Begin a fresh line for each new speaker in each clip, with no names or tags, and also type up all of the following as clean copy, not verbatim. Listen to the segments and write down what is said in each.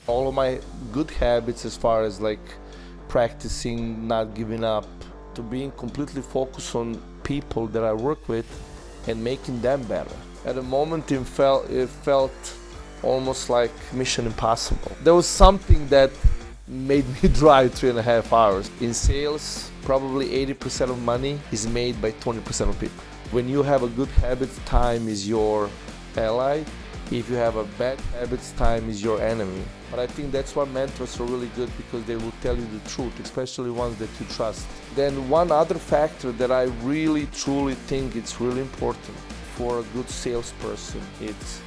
All of my good habits as far as like practicing, not giving up, to being completely focused on people that I work with and making them better. At the moment it felt almost like mission impossible. There was something that made me drive 3.5 hours. In sales, probably 80% of money is made by 20% of people. When you have a good habit, time is your ally. If you have a bad habit, time is your enemy. But I think that's why mentors are really good, because they will tell you the truth, especially ones that you trust. Then one other factor that I really truly think it's really important for a good salesperson, it's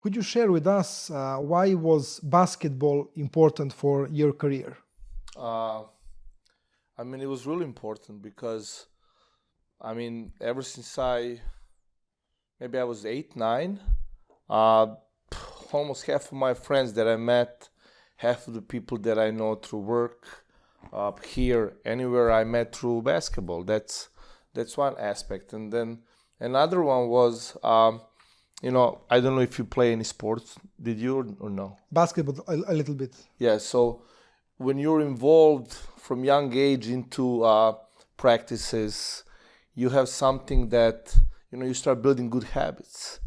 Could you share with us why was basketball important for your career?
it was really important because, ever since maybe I was 8, 9, almost half of my friends that I met, half of the people that I know through work, here, anywhere I met through basketball. That's one aspect. And then another one was, I don't know if you play any sports. Did you or no?
Basketball, a little bit.
Yeah, so when you're involved from young age into practices, you have something that, you start building good habits.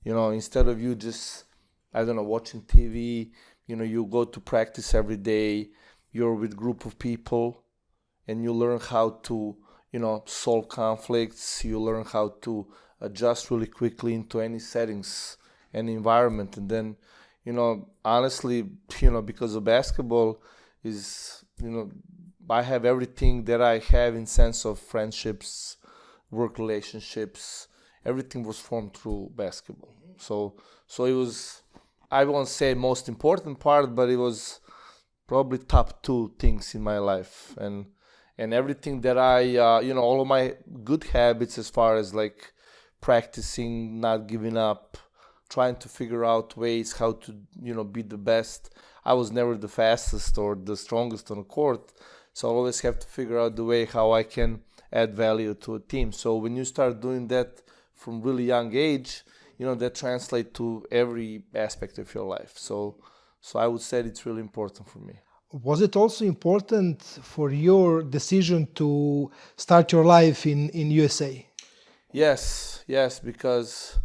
Instead of you just, watching TV, you go to practice every day, you're with a group of people, and you learn how to, solve conflicts, you learn how to adjust really quickly into any settings, any environment. And then, honestly, because of basketball is, I have everything that I have in sense of friendships, work relationships, everything was formed through basketball. So it was, I won't say most important part, but it was probably top 2 things in my life. And everything that I, all of my good habits as far as like practicing, not giving up, trying to figure out ways how to, be the best. I was never the fastest or the strongest on the court, so I always have to figure out the way how I can add value to a team. So when you start doing that from really young age, that translates to every aspect of your life. So I would say it's really important for me.
Was it also important for your decision to start your life in USA?
Yes, because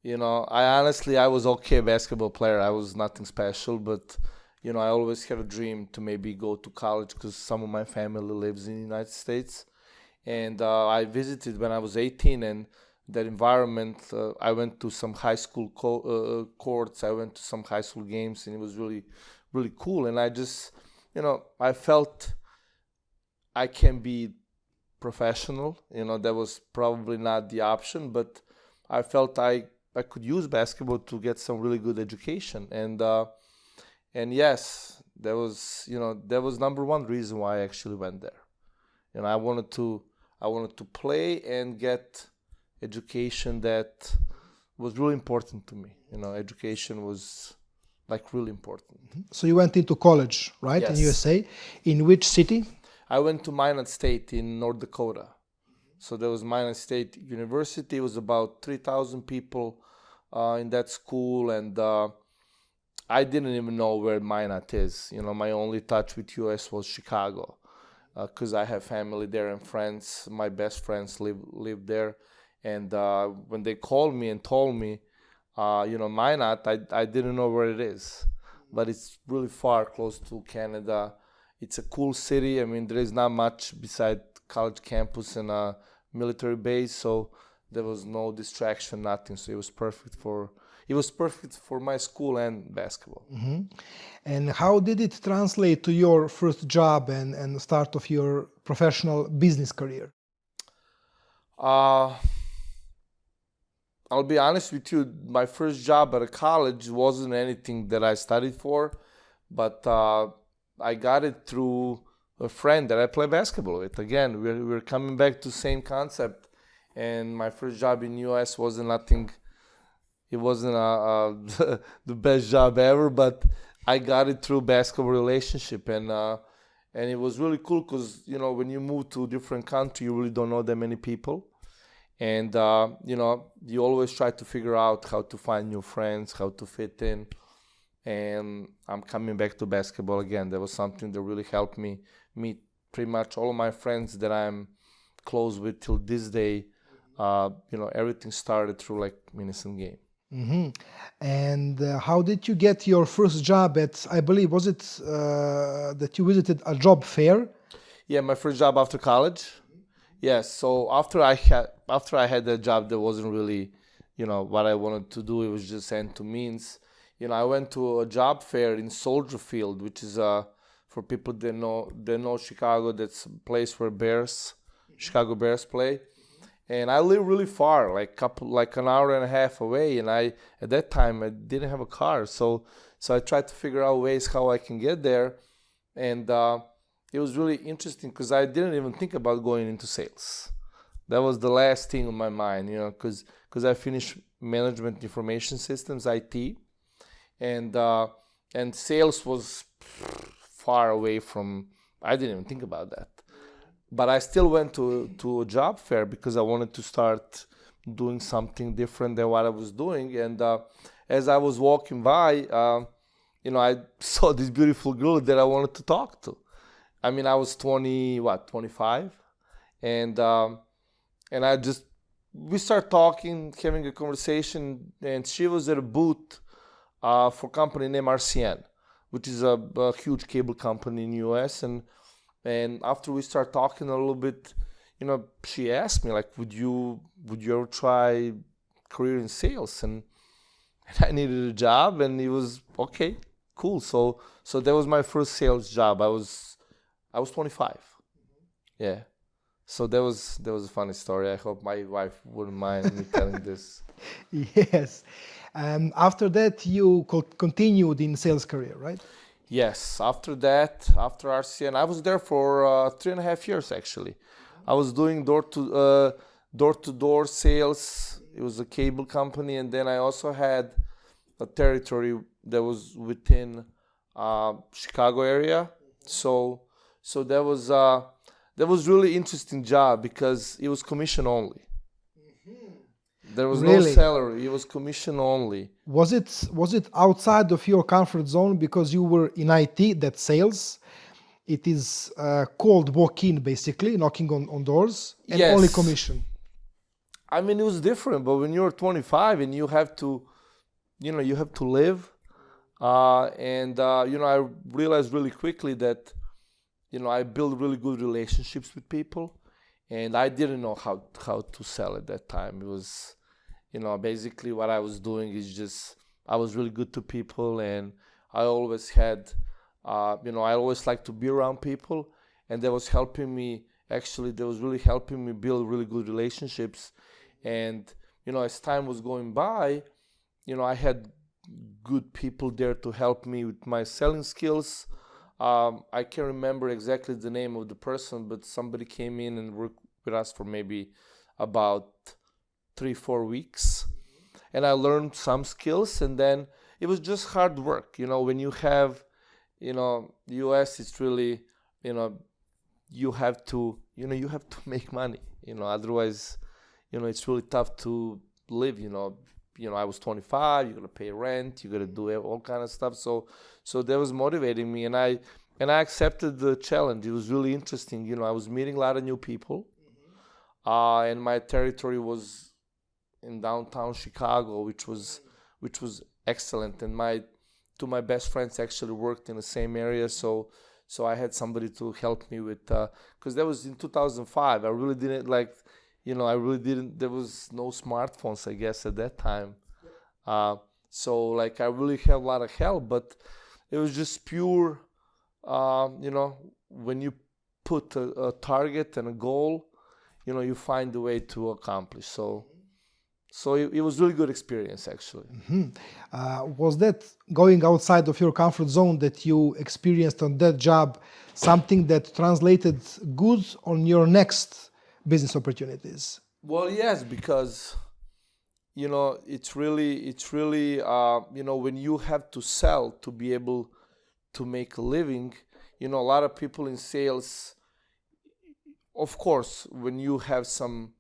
I was okay basketball player. I was nothing special, but I always had a dream to maybe go to college because some of my family lives in the United States. And I visited when I was 18, and that environment, I went to some high school courts, I went to some high school games, and it was really, really cool. And I just, I felt I can be professional. That was probably not the option, but I felt I could use basketball to get some really good education. And yes, that was number one reason why I actually went there. I wanted to play and get education that was really important to me. Education was like really important.
So you went into college, right, in
Yes.
USA. In which city?
I went to Minot State in North Dakota. So there was Minot State University. It was about 3,000 people in that school, and I didn't even know where Minot is. My only touch with US was Chicago, because I have family there and friends. My best friends live there, and when they called me and told me, Minot, I didn't know where it is, but it's really far, close to Canada. It's a cool city. There is not much beside college campus and a military base, so there was no distraction, nothing. So it was perfect for my school and basketball.
Mm-hmm. And how did it translate to your first job and the start of your professional business career?
I'll be honest with you, my first job at a college wasn't anything that I studied for, but I got it through a friend that I play basketball with. Again, we're coming back to the same concept, and my first job in US wasn't nothing. It wasn't the best job ever, but I got it through basketball relationship, and And it was really cool because, you know, when you move to a different country, you really don't know that many people. And, you know, you always try to figure out how to find new friends, how to fit in. And I'm coming back to basketball again. That was something that really helped me meet pretty much all of my friends that I'm close with till this day. You know, everything started through like Minnesota game.
Mm-hmm. And how did you get your first job at, I believe, was it that you visited a job fair?
Yeah, my first job after college. Yes, so after I had that job that wasn't really, you know, what I wanted to do. It was just end to means. You know, I went to a job fair in Soldier Field, which is for people that know Chicago. That's a place where Chicago Bears play. And I live really far, like an hour and a half away. And at that time I didn't have a car, so I tried to figure out ways how I can get there. And it was really interesting because I didn't even think about going into sales. That was the last thing on my mind, you know, because I finished management information systems, IT, and sales was far away from. I didn't even think about that. But I still went to a job fair because I wanted to start doing something different than what I was doing. And as I was walking by, you know, I saw this beautiful girl that I wanted to talk to. I mean, I was 25, and we started talking, having a conversation, and she was at a booth for a company named RCN, which is a huge cable company in the US. And after we start talking a little bit, you know, she asked me like, would you ever try career in sales? And I needed a job, and it was okay, cool. So that was my first sales job. I was 25. Yeah. So that was a funny story. I hope my wife wouldn't mind me telling this.
Yes. After that, you continued in sales career, right?
Yes. After that, after RCN, I was there for 3.5 years actually. I was doing door-to-door sales. It was a cable company, and then I also had a territory that was within Chicago area. So that was really interesting job because it was commission only. There was no salary. It was commission only.
Was it outside of your comfort zone because you were in IT, that sales? It is called walk-in, basically, knocking on doors, and
Yes.
only commission.
I mean, it was different, but when you're 25 and you have to live, you know, I realized really quickly that, you know, I built really good relationships with people, and I didn't know how to sell at that time. It was, you know, basically what I was doing is just, I was really good to people, and I always had, you know, I always liked to be around people, and that was really helping me build really good relationships. And, you know, as time was going by, you know, I had good people there to help me with my selling skills. I can't remember exactly the name of the person, but somebody came in and worked with us for maybe about 3-4 weeks. And I learned some skills, and then it was just hard work. You know, when you have, you know, the US, it's really, you know, you have to make money, you know, otherwise, you know, it's really tough to live, you know, I was 25, you got to pay rent, you got to do all kind of stuff. So that was motivating me, and I accepted the challenge. It was really interesting. You know, I was meeting a lot of new people, and my territory was in downtown Chicago, which was excellent. And two of my best friends actually worked in the same area, so I had somebody to help me with, because that was in 2005. I really didn't there was no smartphones, I guess, at that time. So like I really had a lot of help, but it was just pure, you know, when you put a target and a goal, you know, you find a way to accomplish. So it was really good experience, actually.
Mm-hmm. Was that going outside of your comfort zone that you experienced on that job something that translated good on your next business opportunities?
Well, yes, because, you know, it's really, you know, when you have to sell to be able to make a living, a lot of people in sales, of course, when you have some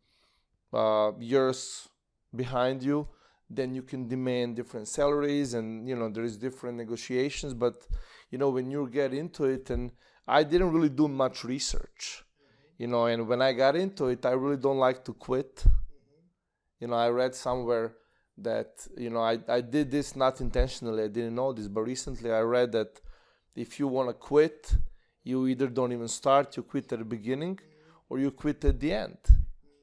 years behind you, then you can demand different salaries, and there is different negotiations. But when you get into it, and I didn't really do much research, and when I got into it, I really don't like to quit. I read somewhere that I did this not intentionally, I didn't know this, but recently I read that if you want to quit, you either don't even start, you quit at the beginning, or you quit at the end,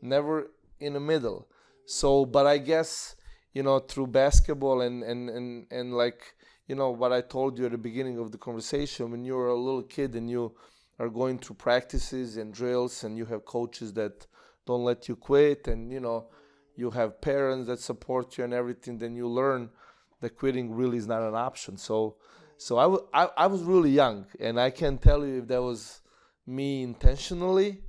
never in the middle. So, but I guess through basketball and like what I told you at the beginning of the conversation, when you're a little kid and you are going through practices and drills, and you have coaches that don't let you quit, and you have parents that support you and everything, then you learn that quitting really is not an option. So I was really young, and I can't tell you if that was me intentionally,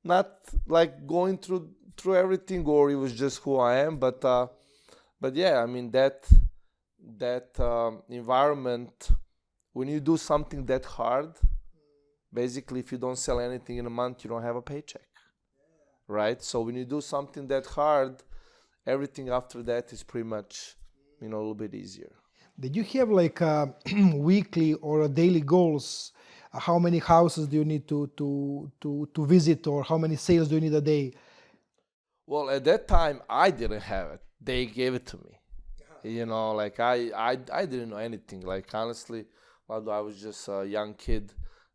not like going through everything, or it was just who I am. But yeah, I mean that environment, when you do something that hard, basically if you don't sell anything in a month, you don't have a paycheck, right? So when you do something that hard, everything after that is pretty much a little bit easier.
Did you have like weekly or daily goals? How many houses do you need to visit, or how many sales do you need a day?
Well, at that time, I didn't have it. They gave it to me. Like I didn't know anything. Like honestly, although I was just a young kid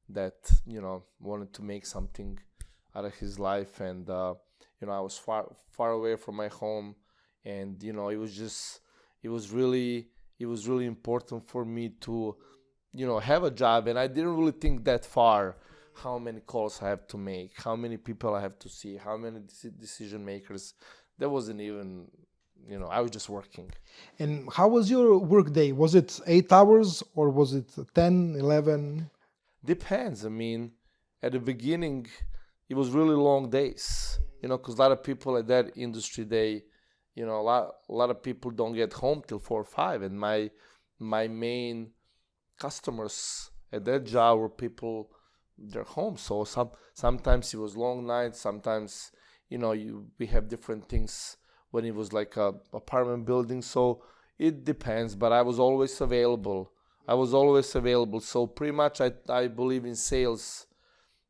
that, wanted to make something out of his life. And, I was far away from my home. And, it was really important for me to, have a job. And I didn't really think that far, how many calls I have to make, how many people I have to see, how many decision makers. That wasn't even, I was just working.
And how was your work day? Was it 8 hours or was it 10, 11?
Depends. I mean, at the beginning, it was really long days, because a lot of people at that industry, they, a lot of people don't get home till 4 or 5. And my main customers at that job were people, they're home. So sometimes it was long nights. Sometimes, we have different things when it was like a apartment building. So it depends, but I was always available. So pretty much I believe in sales.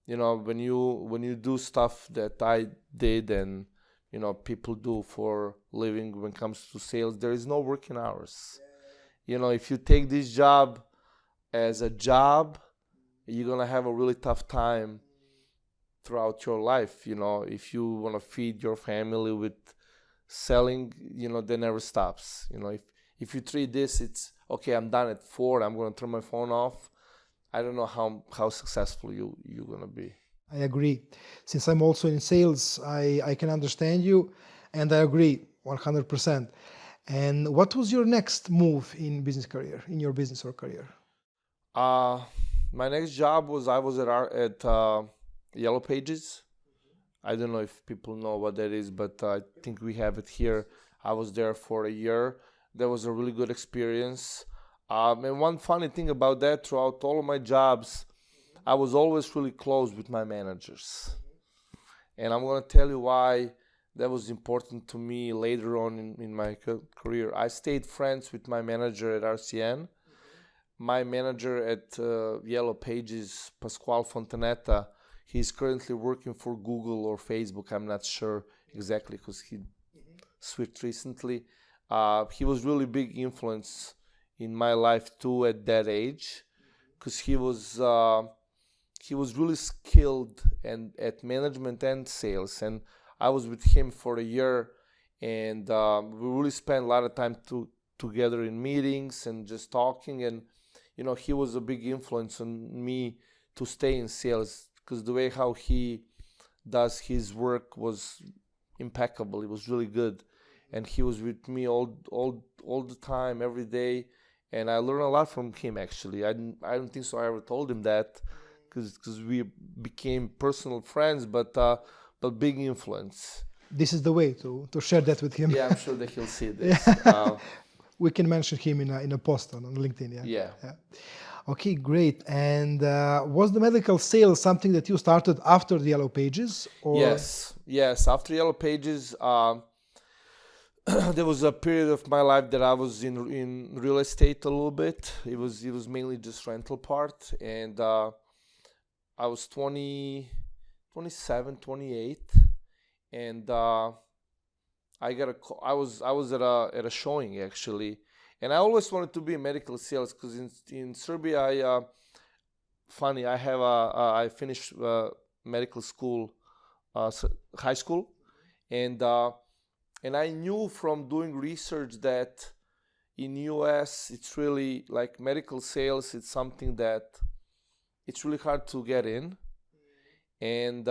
When you do stuff that I did and, people do for living when it comes to sales, there is no working hours. If you take this job as a job, you're going to have a really tough time throughout your life. If you want to feed your family with selling, that never stops. If you treat this, it's okay, I'm done at 4, I'm going to turn my phone off. I don't know how successful you're going to be.
I agree. Since I'm also in sales, I can understand you, and I agree 100%. And what was your next move in your business or career?
My next job was I was at Yellow Pages. I don't know if people know what that is, but I think we have it here. I was there for a year. That was a really good experience. And one funny thing about that, throughout all of my jobs, I was always really close with my managers. And I'm going to tell you why that was important to me later on in my career. I stayed friends with my manager at RCN. My manager at Yellow Pages, Pasquale Fontanetta, he's currently working for Google or Facebook. I'm not sure exactly because he switched recently. He was really big influence in my life too at that age, because he was really skilled at management and sales. And I was with him for a year, and we really spent a lot of time together in meetings and just talking. And he was a big influence on me to stay in sales, because the way how he does his work was impeccable. It was really good, and he was with me all the time, every day, and I learned a lot from him. Actually, I don't think so I ever told him that, because we became personal friends, but big influence.
This is the way to share that with him.
Yeah, I'm sure that he'll see this.
We can mention him in a post on LinkedIn.
Yeah.
Okay, great. And was the medical sales something that you started after the Yellow Pages? Or?
Yes. After Yellow Pages, there was a period of my life that I was in real estate a little bit. It was mainly just rental part, and I was 27, 28, and I got a call. I was at a showing actually, and I always wanted to be in medical sales because in Serbia, I finished medical school, high school, and I knew from doing research that in US it's really like medical sales. It's something that it's really hard to get in. And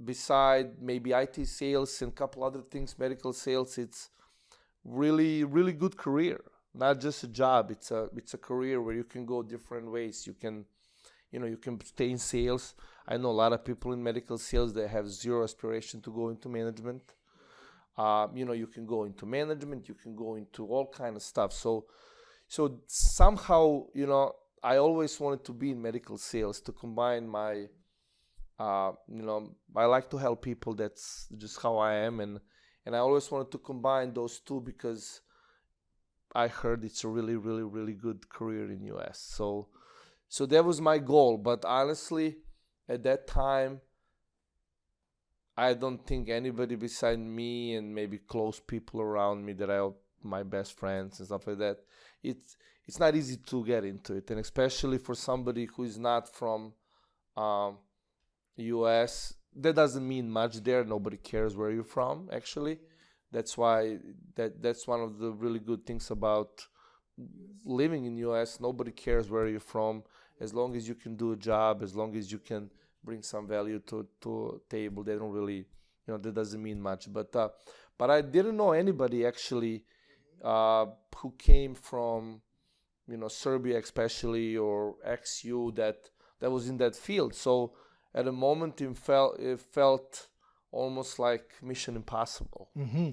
beside maybe IT sales and a couple other things, medical sales, it's really, really good career. Not just a job. It's a career where you can go different ways. You can stay in sales. I know a lot of people in medical sales that have zero aspiration to go into management. You can go into management. You can go into all kind of stuff. So somehow, I always wanted to be in medical sales to combine my I like to help people. That's just how I am, and I always wanted to combine those two because I heard it's a really, really, really good career in US. So that was my goal. But honestly, at that time, I don't think anybody beside me and maybe close people around me that my best friends and stuff like that, it's not easy to get into it, and especially for somebody who is not from US, that doesn't mean much there. Nobody cares where you're from, actually. That's why that's one of the really good things about living in US. Nobody cares where you're from, as long as you can do a job, as long as you can bring some value to a table. They don't really, that doesn't mean much. But I didn't know anybody actually who came from, Serbia especially, or ex-U that was in that field. So at a moment, it felt almost like Mission Impossible.
Mm-hmm.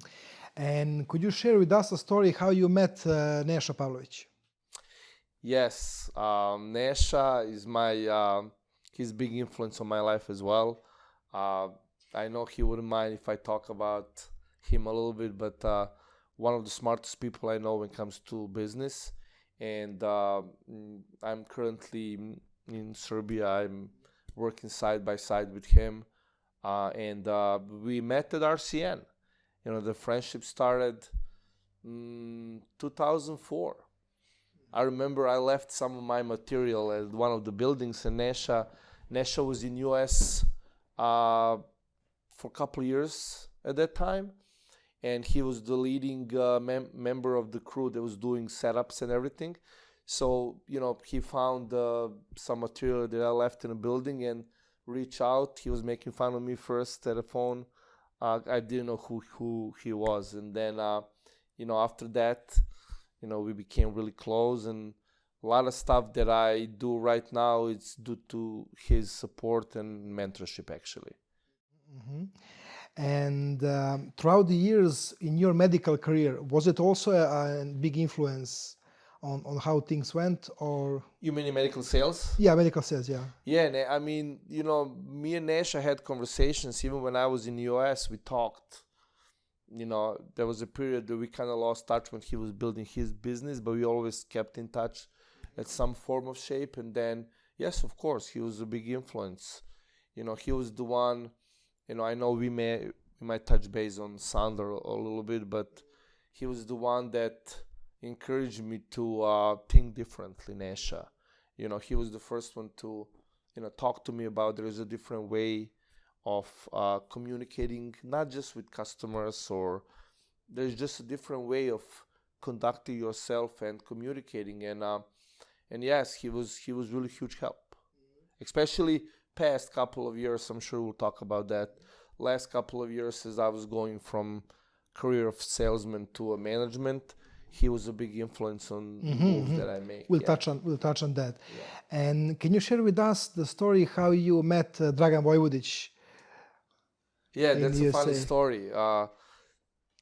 And could you share with us a story how you met Neša Pavlović?
Yes, Neša is he's a big influence on my life as well. I know he wouldn't mind if I talk about him a little bit, but one of the smartest people I know when it comes to business. And I'm currently in Serbia. I'm working side by side with him, and we met at RCN. The friendship started 2004. I remember I left some of my material at one of the buildings, and Neša was in US for a couple of years at that time, and he was the leading member of the crew that was doing setups and everything. So, he found some material that I left in a building and reached out. He was making fun of me first at the phone. I didn't know who he was. And then, after that, we became really close. And a lot of stuff that I do right now, it's due to his support and mentorship, actually.
Mm-hmm. And throughout the years in your medical career, was it also a big influence on how things went? Or
you mean in medical sales?
Yeah, medical sales, yeah.
Yeah, I mean, me and Neša had conversations. Even when I was in the US, we talked. There was a period that we kind of lost touch when he was building his business, but we always kept in touch at some form of shape. And then, yes, of course, he was a big influence. He was the one. I know we might touch base on Sander a little bit, but he was the one that encouraged me to think differently, Neša. He was the first one to, talk to me about there is a different way of communicating, not just with customers, or there's just a different way of conducting yourself and communicating. And yes, he was really huge help, especially past couple of years. I'm sure we'll talk about that. Last couple of years, as I was going from career of salesman to a management, he was a big influence on the moves that I make.
We'll touch on that. Yeah. And can you share with us the story how you met Dragan Vojvodić?
Yeah, that's a funny story. I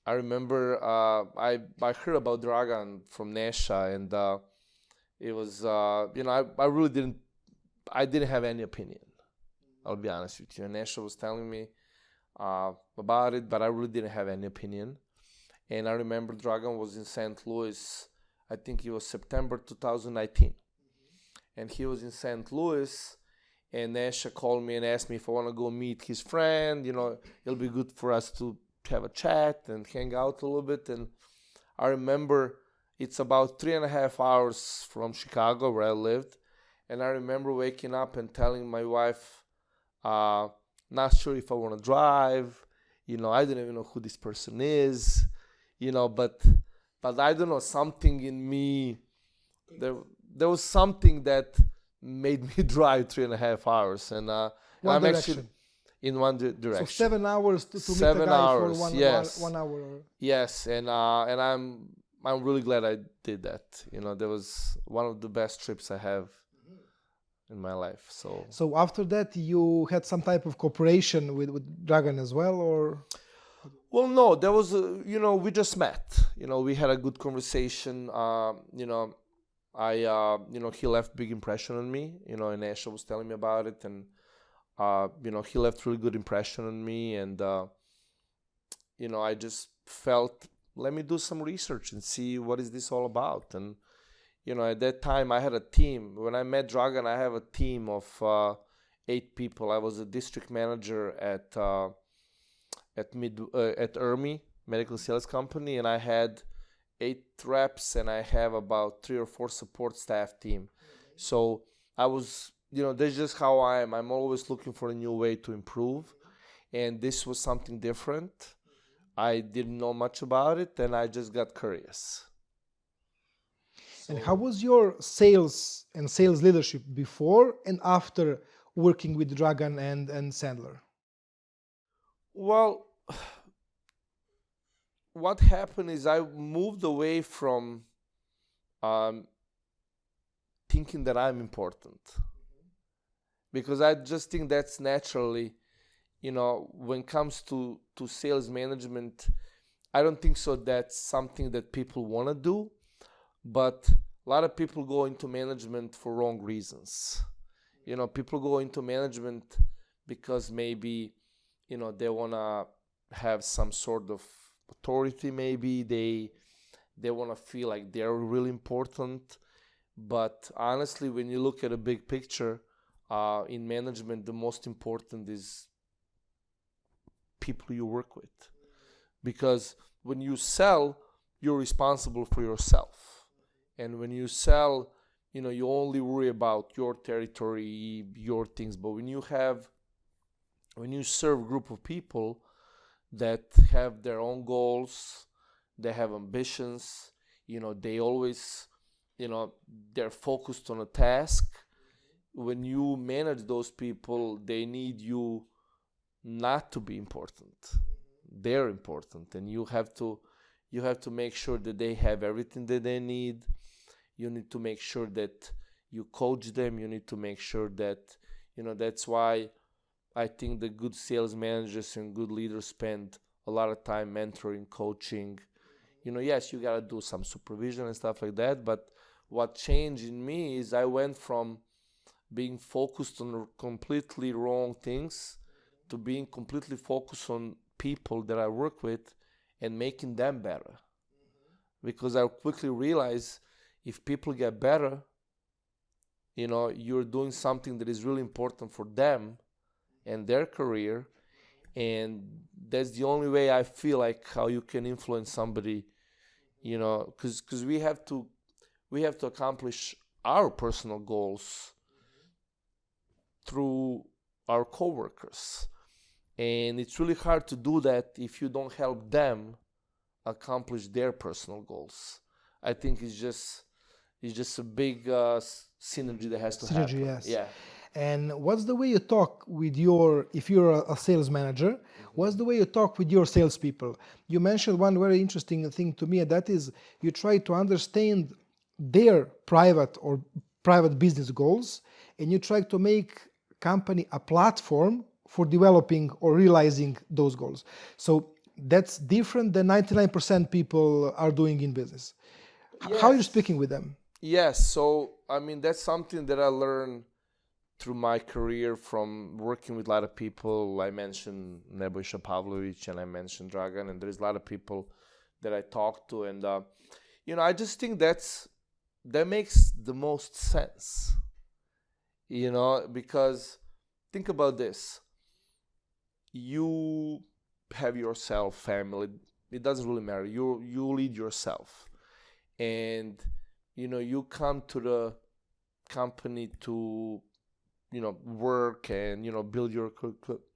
remember I heard about Dragan from Neša, it was, I really didn't have any opinion. I'll be honest with you. And Neša was telling me about it, but I really didn't have any opinion. And I remember Dragan was in St. Louis, I think it was September 2019. And he was in St. Louis, and Neša called me and asked me if I want to go meet his friend. It'll be good for us to have a chat and hang out a little bit. And I remember it's about 3.5 hours from Chicago where I lived. And I remember waking up and telling my wife, not sure if I want to drive. I didn't even know who this person is, but I don't know, something in me, there was something that made me drive 3.5 hours. And
One
I'm
direction.
actually in one direction.
So 7 hours to meet
7
a guy
hours,
for
yes.
1 hour.
Yes, and I'm really glad I did that. That was one of the best trips I have in my life.
So after that, you had some type of cooperation with Dragan as well, or?
Well, no, there was, we just met. We had a good conversation. He left big impression on me. And Neša was telling me about it, and he left really good impression on me, and I just felt, let me do some research and see what is this all about. And at that time I had a team. When I met Dragan, I have a team of 8 people. I was a district manager at ERMI, medical sales company, and I had 8 reps, and I have about 3 or 4 support staff team. So I was, that's just how I am. I'm always looking for a new way to improve, and this was something different. I didn't know much about it, and I just got curious.
And how was your sales and sales leadership before and after working with Dragan and Sandler?
Well, what happened is I moved away from thinking that I'm important, because I just think that's naturally, when it comes to sales management, I don't think so that's something that people want to do, but a lot of people go into management for wrong reasons. People go into management because maybe, they want to have some sort of authority. Maybe they want to feel like they're really important. But honestly, when you look at a big picture, in management, the most important is people you work with. Because when you sell, you're responsible for yourself. And when you sell, you only worry about your territory, your things. But when you serve a group of people that have their own goals, they have ambitions, they always, they're focused on a task. When you manage those people, they need you not to be important. They're important, and you have to make sure that they have everything that they need. You need to make sure that you coach them. You need to make sure that, that's why I think the good sales managers and good leaders spend a lot of time mentoring, coaching. Yes, you got to do some supervision and stuff like that. But what changed in me is I went from being focused on completely wrong things to being completely focused on people that I work with and making them better. Because I quickly realized if people get better, you're doing something that is really important for them and their career. And that's the only way I feel like how you can influence somebody, because we have to accomplish our personal goals through our coworkers. And it's really hard to do that if you don't help them accomplish their personal goals. I think it's just a big synergy that has to happen.
Yes.
Yeah.
And what's the way you talk with if you're a sales manager, what's the way you talk with your salespeople? You mentioned one very interesting thing to me, and that is you try to understand their private business goals, and you try to make company a platform for developing or realizing those goals. So that's different than 99% people are doing in business.
Yes.
How are you speaking with them?
Yes, so I mean that's something that I learned through my career from working with a lot of people. I mentioned Neša Pavlović and I mentioned Dragan, and there's a lot of people that I talk to, and I just think that makes the most sense, because think about this: you have yourself, family. It doesn't really matter. You lead yourself, and you come to the company to work and build your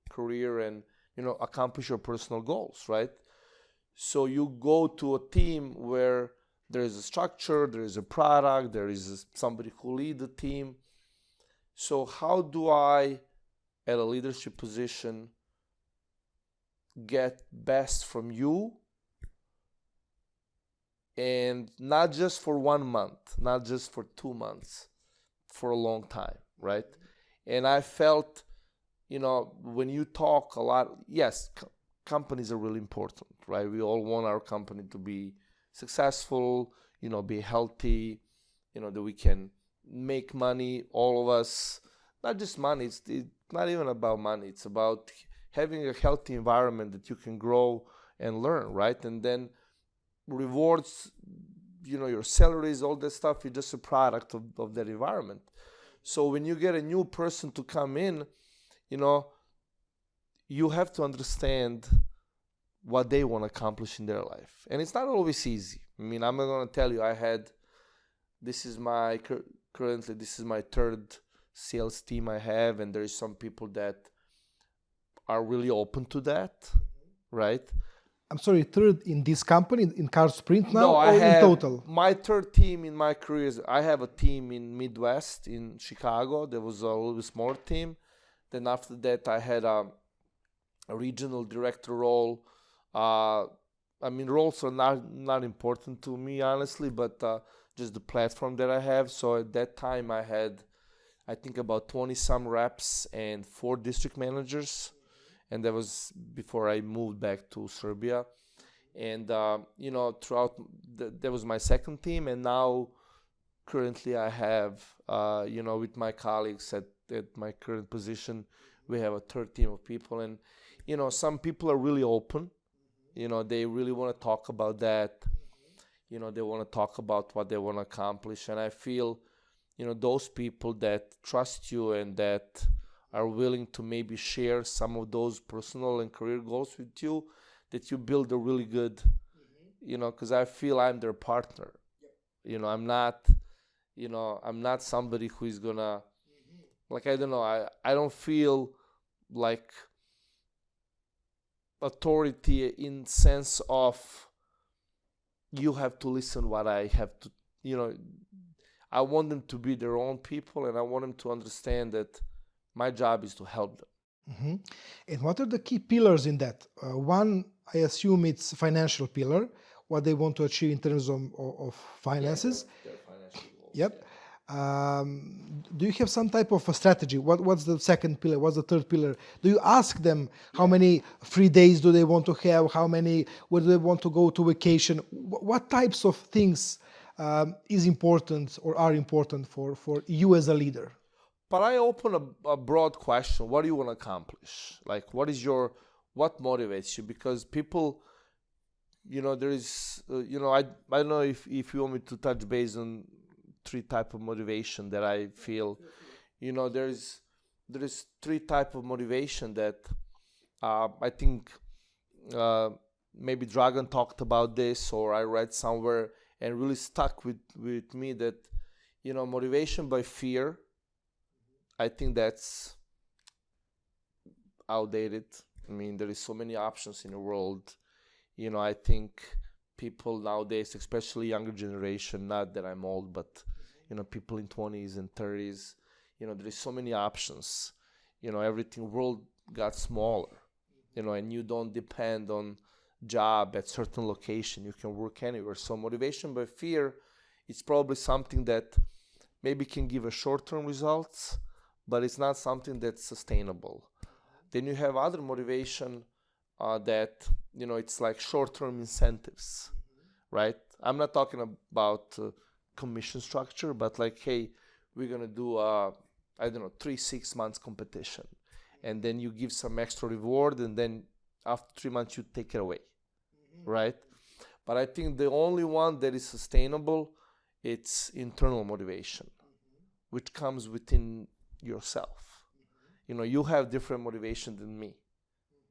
career and accomplish your personal goals, right? So you go to a team where there is a structure, there is a product, there is somebody who lead the team. So how do I, at a leadership position, get best from you, and not just for 1 month, not just for 2 months, for a long time, right? And I felt, when you talk a lot, yes, companies are really important, right? We all want our company to be successful, be healthy, that we can make money, all of us. Not just money, it's not even about money. It's about having a healthy environment that you can grow and learn, right? And then rewards, your salaries, all that stuff is just a product of that environment. So when you get a new person to come in, you have to understand what they want to accomplish in their life. And it's not always easy. I mean, I'm not going to tell you this is my third sales team I have, and there is some people that are really open to that, right?
I'm sorry, third in this company, in Car Sprint now,
No, I
or
have
in total?
my third team in my career. I have a team in Midwest, in Chicago. There was a little bit smaller team. Then after that, I had a regional director role. Roles are not important to me, honestly, but just the platform that I have. So at that time, I had, I think, about 20 some reps and 4 district managers. And that was before I moved back to Serbia. And, throughout, that was my second team. And now, currently, I have, with my colleagues at my current position, we have a third team of people. And, some people are really open. They really want to talk about that. They want to talk about what they want to accomplish. And I feel, those people that trust you and that are willing to maybe share some of those personal and career goals with you, that you build a really good, because I feel I'm their partner. I'm not somebody who is gonna, I don't know, I don't feel like authority in sense of you have to listen what I have to, I want them to be their own people, and I want them to understand that my job is to help them.
Mm-hmm. And what are the key pillars in that? One, I assume it's financial pillar, what they want to achieve in terms of finances.
Their financial goals.
Yep. Do you have some type of a strategy? What's the second pillar? What's the third pillar? Do you ask them how many free days do they want to have? Where do they want to go to vacation? What types of things is important or are important for you as a leader?
But I open a broad question. What do you want to accomplish? Like, what motivates you? Because people, there is, I don't know if you want me to touch base on 3 type of motivation that I feel. There is 3 type of motivation that I think maybe Dragan talked about this, or I read somewhere and really stuck with me, that motivation by fear. I think that's outdated. I mean, there is so many options in the world. I think people nowadays, especially younger generation, not that I'm old, but, people in 20s and 30s, there is so many options. Everything, world got smaller, and you don't depend on job at certain location. You can work anywhere. So motivation by fear is probably something that maybe can give a short-term results, but it's not something that's sustainable. Then you have other motivation that, it's like short-term incentives, right? I'm not talking about commission structure, but like, hey, we're gonna do a, I don't know, 3-6 months competition, and then you give some extra reward, and then after 3 months you take it away, right? But I think the only one that is sustainable, it's internal motivation, which comes within yourself. You know, you have different motivation than me,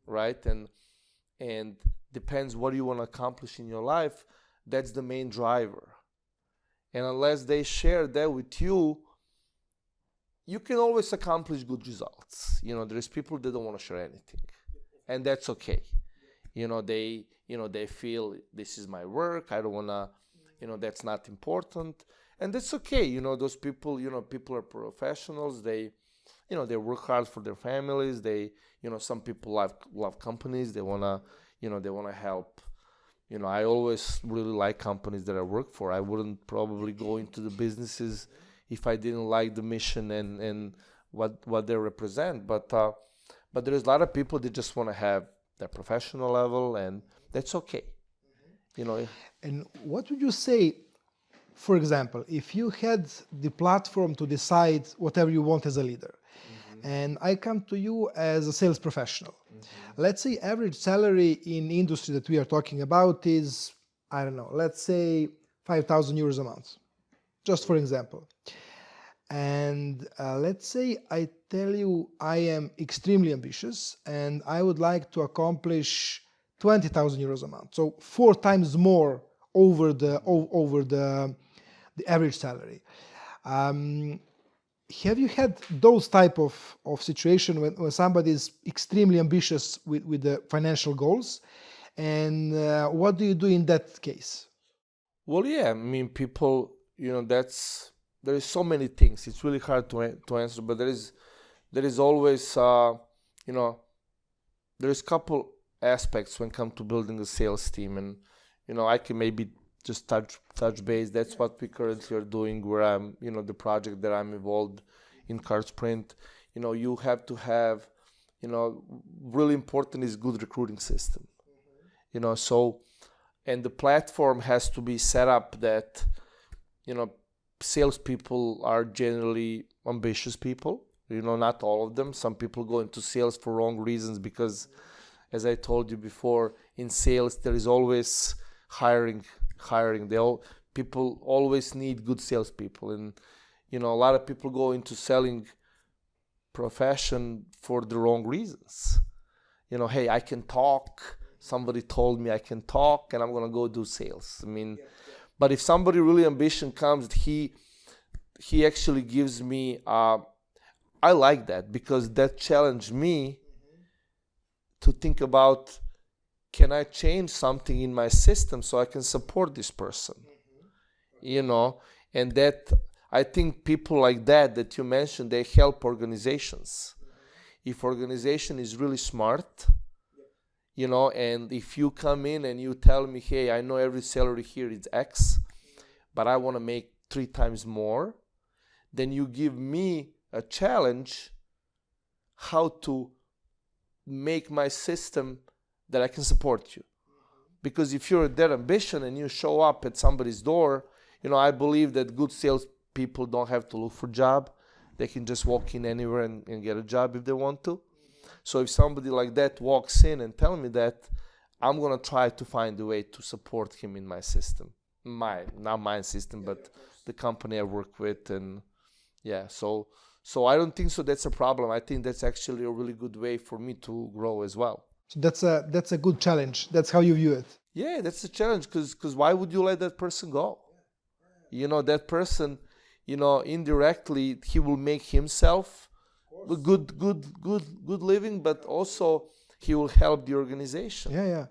right? And depends what you want to accomplish in your life. That's the main driver. And unless they share that with you, you can always accomplish good results. You know, there's people that don't want to share anything, and that's okay. You know, they feel this is my work. I don't want to, that's not important, and that's okay. You know, those people, people are professionals. They, they work hard for their families. They, some people love companies. They wanna, they wanna help. I always really like companies that I work for. I wouldn't probably go into the businesses if I didn't like the mission and what they represent. But there's a lot of people that just want to have their professional level, and that's okay.
And what would you say, for example, if you had the platform to decide whatever you want as a leader, and I come to you as a sales professional. Let's say average salary in the industry that we are talking about is, I don't know, let's say 5,000 euros a month, just for example. And let's say I tell you I am extremely ambitious and I would like to accomplish 20,000 euros a month, so 4 times more over the average salary. Have you had those type of situation when somebody is extremely ambitious with the financial goals, and what do you do in that case?
Well, yeah, I mean, people, there is so many things. It's really hard to answer, but there is always, there is couple aspects when it comes to building a sales team, and I can maybe just touch base. That's what we currently are doing, where I'm, the project that I'm involved in CardSprint. You have to have, really important is good recruiting system. So, and the platform has to be set up that, salespeople are generally ambitious people. Not all of them. Some people go into sales for wrong reasons because, as I told you before, in sales there is always hiring. People always need good salespeople, and a lot of people go into selling profession for the wrong reasons. Hey, I can talk. Somebody told me I can talk, and I'm gonna go do sales. I mean, but if somebody really ambitious comes, he actually gives me. I like that because that challenged me to think about, can I change something in my system so I can support this person? And that, I think people like that you mentioned, they help organizations. If organization is really smart, and if you come in and you tell me, hey, I know every salary here is X, but I want to make 3 times more, then you give me a challenge how to make my system that I can support you. Because if you're that ambition and you show up at somebody's door, I believe that good sales people don't have to look for a job. They can just walk in anywhere and get a job if they want to. So if somebody like that walks in and tell me that, I'm going to try to find a way to support him in my system. Not my system, but the company I work with. And so I don't think so that's a problem. I think that's actually a really good way for me to grow as well.
So that's a good challenge. That's how you view it.
Yeah, that's a challenge, because why would you let that person go? That person, indirectly he will make himself a good living, but also he will help the organization.
Yeah.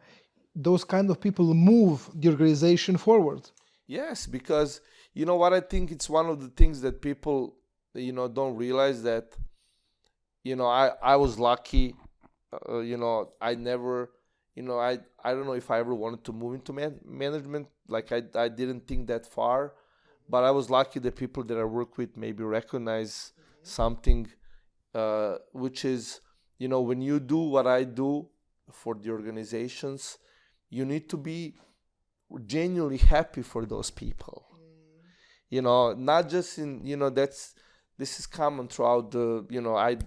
Those kind of people move the organization forward.
Yes, because what I think it's one of the things that people don't realize, that I was lucky. I never, I don't know if I ever wanted to move into management. Like I didn't think that far, but I was lucky that people that I work with maybe recognize something, which is, when you do what I do for the organizations, you need to be genuinely happy for those people. Not just in, this is common throughout the, I,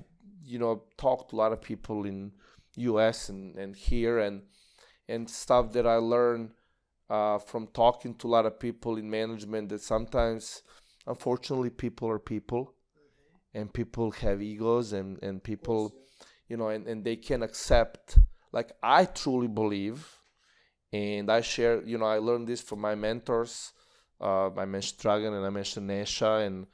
talk to a lot of people in US and here, and stuff that I learned from talking to a lot of people in management, that sometimes, unfortunately, people are people, and people have egos, and people, and they can accept, like, I truly believe, and I share, I learned this from my mentors. I mentioned Dragan and I mentioned Neša, and,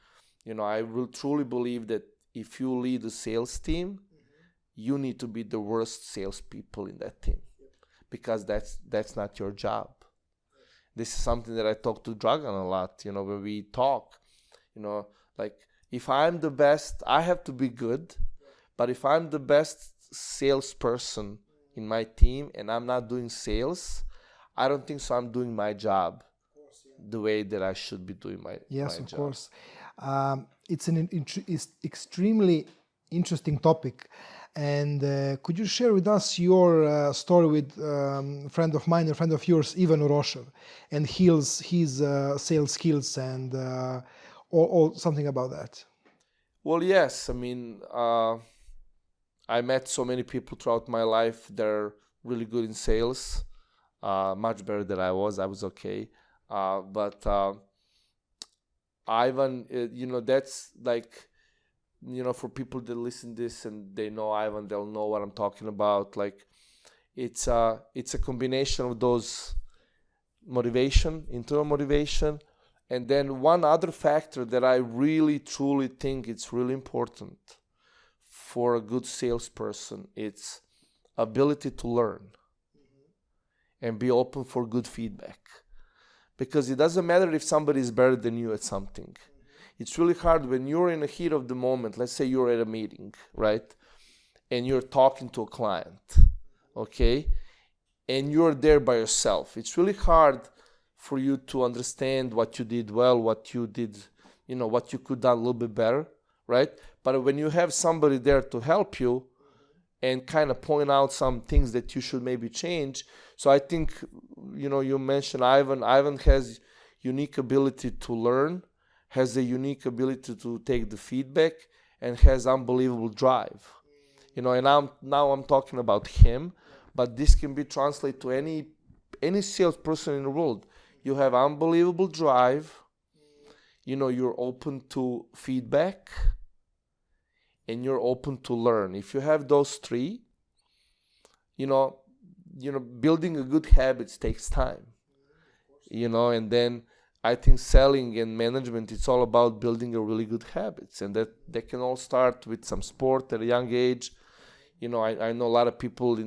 I will truly believe that if you lead a sales team, you need to be the worst salespeople in that team, because that's not your job. This is something that I talk to Dragan a lot, when we talk, like, if I'm the best, I have to be good, but if I'm the best salesperson in my team and I'm not doing sales, I don't think so I'm doing my job the way that I should be doing my
Yes,
my
of
job.
course. It's it's extremely interesting topic. And could you share with us your story with a friend of mine, a friend of yours, Ivan Urošev, and his sales skills and all something about that?
Well, yes. I mean, I met so many people throughout my life that are really good in sales, much better than I was. I was okay. But Ivan, that's like, for people that listen this and they know Ivan, they'll know what I'm talking about. Like, it's a combination of those internal motivation, and then one other factor that I really truly think it's really important for a good salesperson, it's ability to learn and be open for good feedback. Because it doesn't matter if somebody is better than you at something. It's really hard when you're in the heat of the moment. Let's say you're at a meeting, right? And you're talking to a client, okay? And you're there by yourself. It's really hard for you to understand what you did well, what you did, what you could do a little bit better, right? But when you have somebody there to help you and kind of point out some things that you should maybe change. So I think, you mentioned Ivan. Ivan has unique ability to learn, has a unique ability to take the feedback, and has unbelievable drive. And now I'm talking about him, but this can be translated to any salesperson in the world. You have unbelievable drive, you're open to feedback, and you're open to learn. If you have those three, building a good habits takes time. And then I think selling and management, it's all about building a really good habits, and that can all start with some sport at a young age. I know a lot of people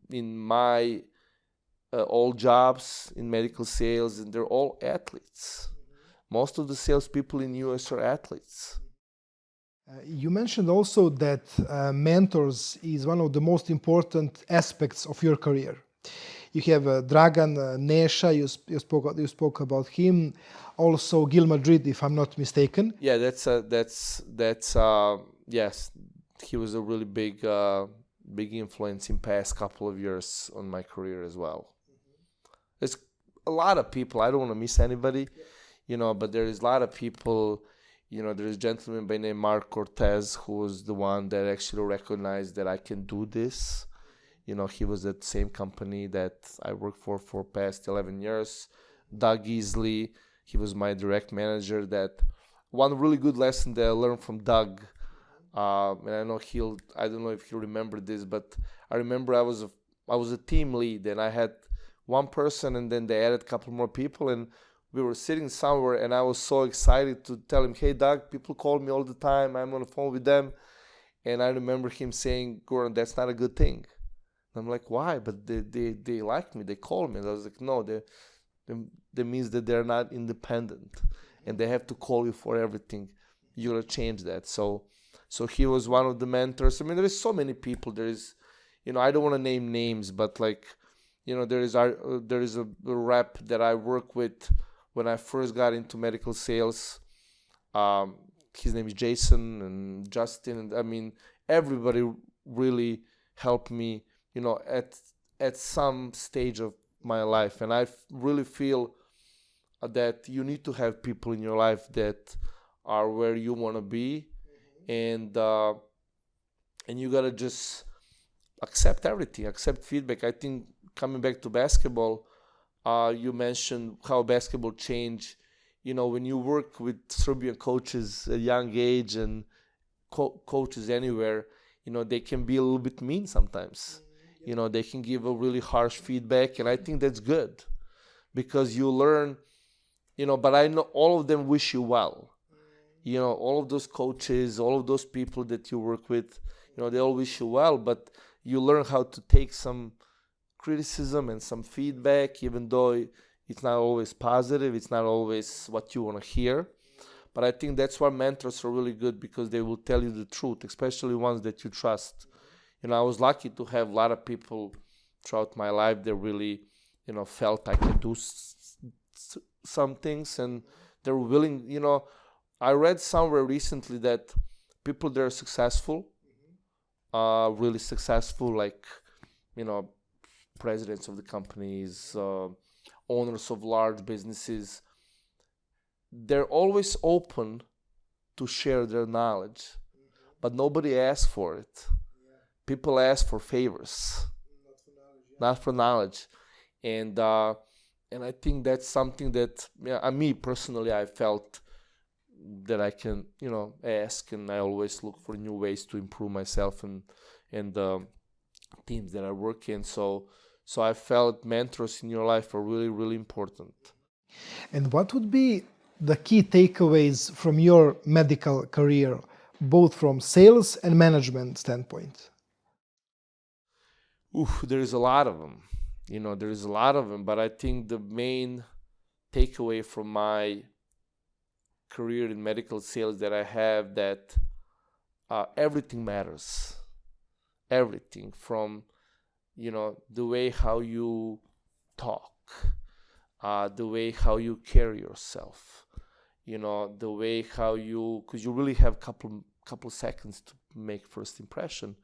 in my old jobs in medical sales, and they're all athletes. Most of the salespeople in US are athletes.
You mentioned also that mentors is one of the most important aspects of your career. You have Dragan, Neša, you spoke about him. Also Gil Madrid, if I'm not mistaken.
Yeah, that's yes, he was a really big influence in past couple of years on my career as well. There's a lot of people. I don't want to miss anybody, but there is a lot of people. There is a gentleman by name Mark Cortez, who was the one that actually recognized that I can do this. He was at the same company that I worked for past 11 years. Doug Easley, he was my direct manager. That one really good lesson that I learned from Doug, and I know I don't know if he'll remember this, but I remember I was a team lead, and I had one person, and then they added a couple more people, and we were sitting somewhere, and I was so excited to tell him, "Hey, Doug, people call me all the time. I'm on the phone with them." And I remember him saying, "Goran, that's not a good thing." And I'm like, "Why?" But they like me. They call me. And I was like, "No, that means that they're not independent, and they have to call you for everything. You gotta change that." So he was one of the mentors. I mean, there is so many people. There is, I don't want to name names, but like, there is a rep that I work with when I first got into medical sales. His name is Jason and Justin. And I mean, everybody really helped me, at some stage of my life. And I really feel that you need to have people in your life that are where you want to be, and you gotta just accept everything, accept feedback. I think coming back to basketball, you mentioned how basketball changed. When you work with Serbian coaches at a young age and coaches anywhere, they can be a little bit mean sometimes. They can give a really harsh feedback, and I think that's good because you learn, but I know all of them wish you well. All of those coaches, all of those people that you work with, they all wish you well, but you learn how to take some criticism and some feedback, even though it's not always positive, it's not always what you want to hear. But I think that's why mentors are really good, because they will tell you the truth, especially ones that you trust. I was lucky to have a lot of people throughout my life that really, felt I could do some things, and they're willing. I read somewhere recently that people that are successful, really successful, like, presidents of the companies, owners of large businesses, they're always open to share their knowledge, but nobody asks for it. People ask for favors, not for knowledge. And I think that's something that, me personally, I felt that I can, ask, and I always look for new ways to improve myself and the teams that I work in. So I felt mentors in your life are really, really important.
And what would be the key takeaways from your medical career, both from sales and management standpoint?
There is a lot of them. There is a lot of them, but I think the main takeaway from my career in medical sales that I have, that everything matters. Everything from, the way how you talk, the way how you carry yourself, the way how because you really have couple seconds to make first impression.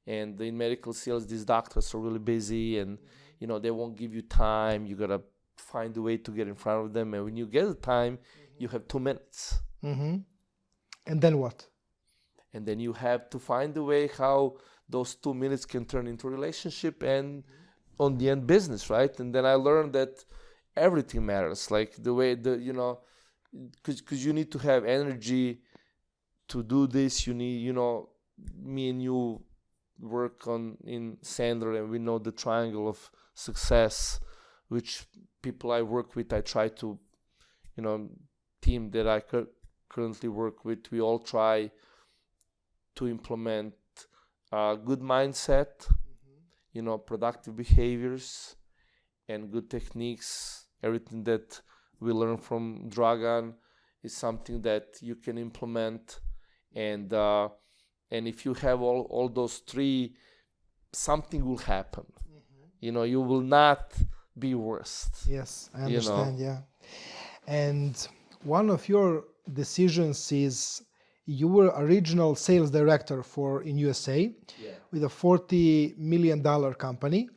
And in medical sales, these doctors are really busy, and they won't give you time. You gotta find a way to get in front of them, and when you get the time, you have 2 minutes.
And then what?
And then you have to find a way how those 2 minutes can turn into a relationship and, on the end, business, right? And then I learned that everything matters, like the way because you need to have energy to do this. You need, me and you work in Sandler, and we know the triangle of success, which people I work with, I try to, team that I currently work with, we all try to implement a good mindset, productive behaviors and good techniques. Everything that we learn from Dragan is something that you can implement, and if you have all those three, something will happen. You will not be worst.
Yes, I understand. Yeah. And one of your decisions is you were a regional sales director in USA with a $40 million company.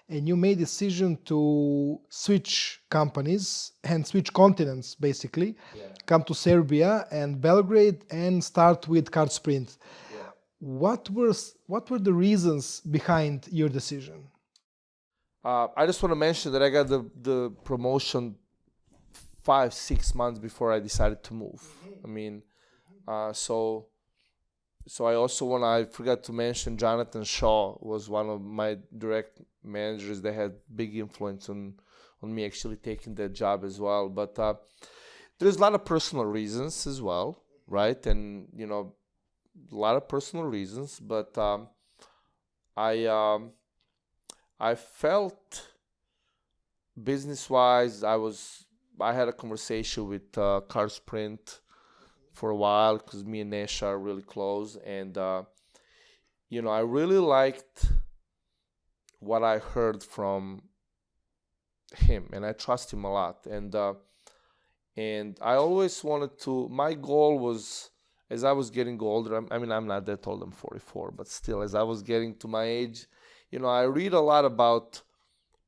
And you made a decision to switch companies and switch continents, basically, come to Serbia and Belgrade and start with Card Sprint. What were the reasons behind your decision?
I just want to mention that I got the promotion 5-6 months before I decided to move. I mean, so I forgot to mention Jonathan Shaw was one of my direct managers that had big influence on me actually taking that job as well. But there's a lot of personal reasons as well, right? And, a lot of personal reasons, but I felt business-wise, I had a conversation with Card Sprint for a while, because me and Neša are really close, and I really liked what I heard from him, and I trust him a lot, and I always wanted to. My goal was, as I was getting older, I'm not that old, I'm 44, but still, as I was getting to my age, I read a lot about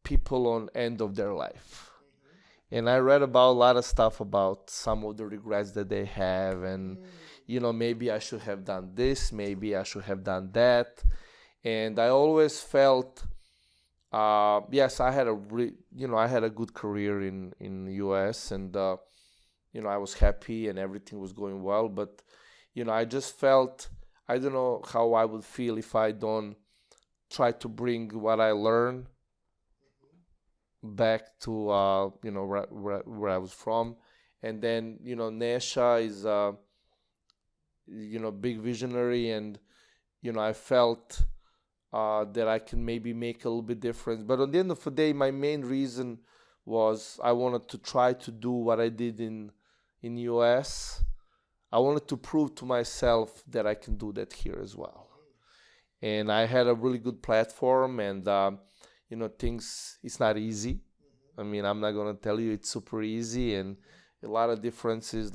people on end of their life, And I read about a lot of stuff about some of the regrets that they have, and maybe I should have done this, maybe I should have done that. And I always felt, yes, I had I had a good career in the US, and I was happy and everything was going well. But I just felt, I don't know how I would feel if I don't try to bring what I learned back to where I was from. And then Neša is big visionary, and I felt that I can maybe make a little bit difference. But at the end of the day, my main reason was I wanted to try to do what I did in US. I wanted to prove to myself that I can do that here as well. And I had a really good platform, and things, it's not easy. I mean, I'm not going to tell you it's super easy, and a lot of differences,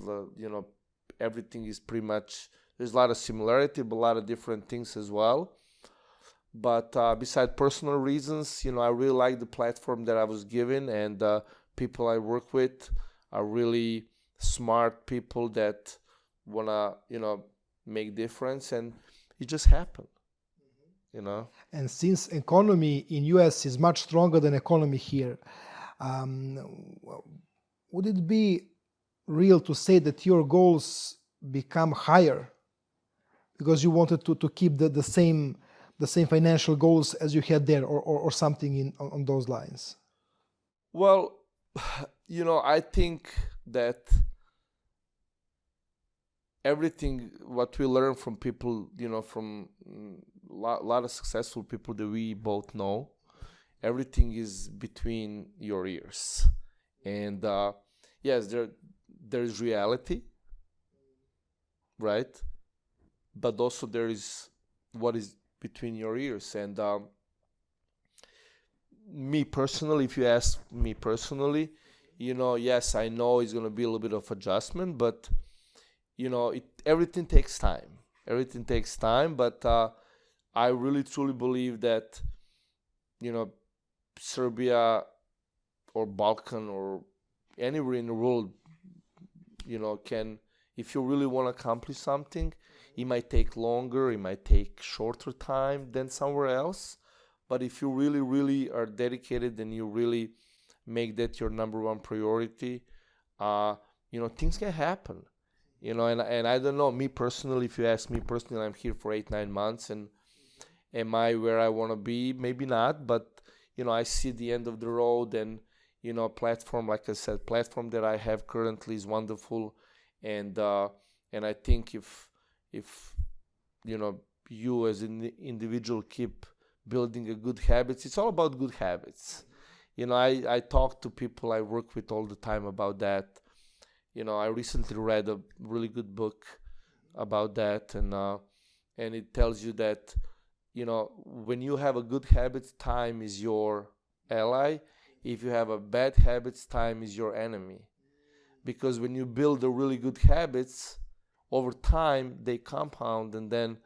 everything is pretty much, there's a lot of similarity, but a lot of different things as well. But besides personal reasons, I really like the platform that I was given, and people I work with are really smart people that want to, make difference, and it just happened.
And since economy in US is much stronger than economy here, would it be real to say that your goals become higher because you wanted to keep the same financial goals as you had there, or something on those lines?
Well, I think that everything what we learn from people, from a lot of successful people that we both know, everything is between your ears. And yes, there is reality, right? But also there is what is between your ears. And me personally, if you ask me personally, yes, I know it's going to be a little bit of adjustment, but everything takes time. Everything takes time, but I really truly believe that, Serbia or Balkan or anywhere in the world, can, if you really want to accomplish something, it might take longer, it might take shorter time than somewhere else. But if you really, really are dedicated and you really make that your number one priority, things can happen. And I don't know, me personally, if you ask me personally, I'm here for 8-9 months, and am I where I want to be? Maybe not, but I see the end of the road, and platform, like I said, platform that I have currently is wonderful, and I think if you as an individual keep building a good habits, it's all about good habits. I talk to people I work with all the time about that. I recently read a really good book about that, and it tells you that when you have a good habits, time is your ally. If you have a bad habits, time is your enemy. Because when you build a really good habits, over time they compound, and then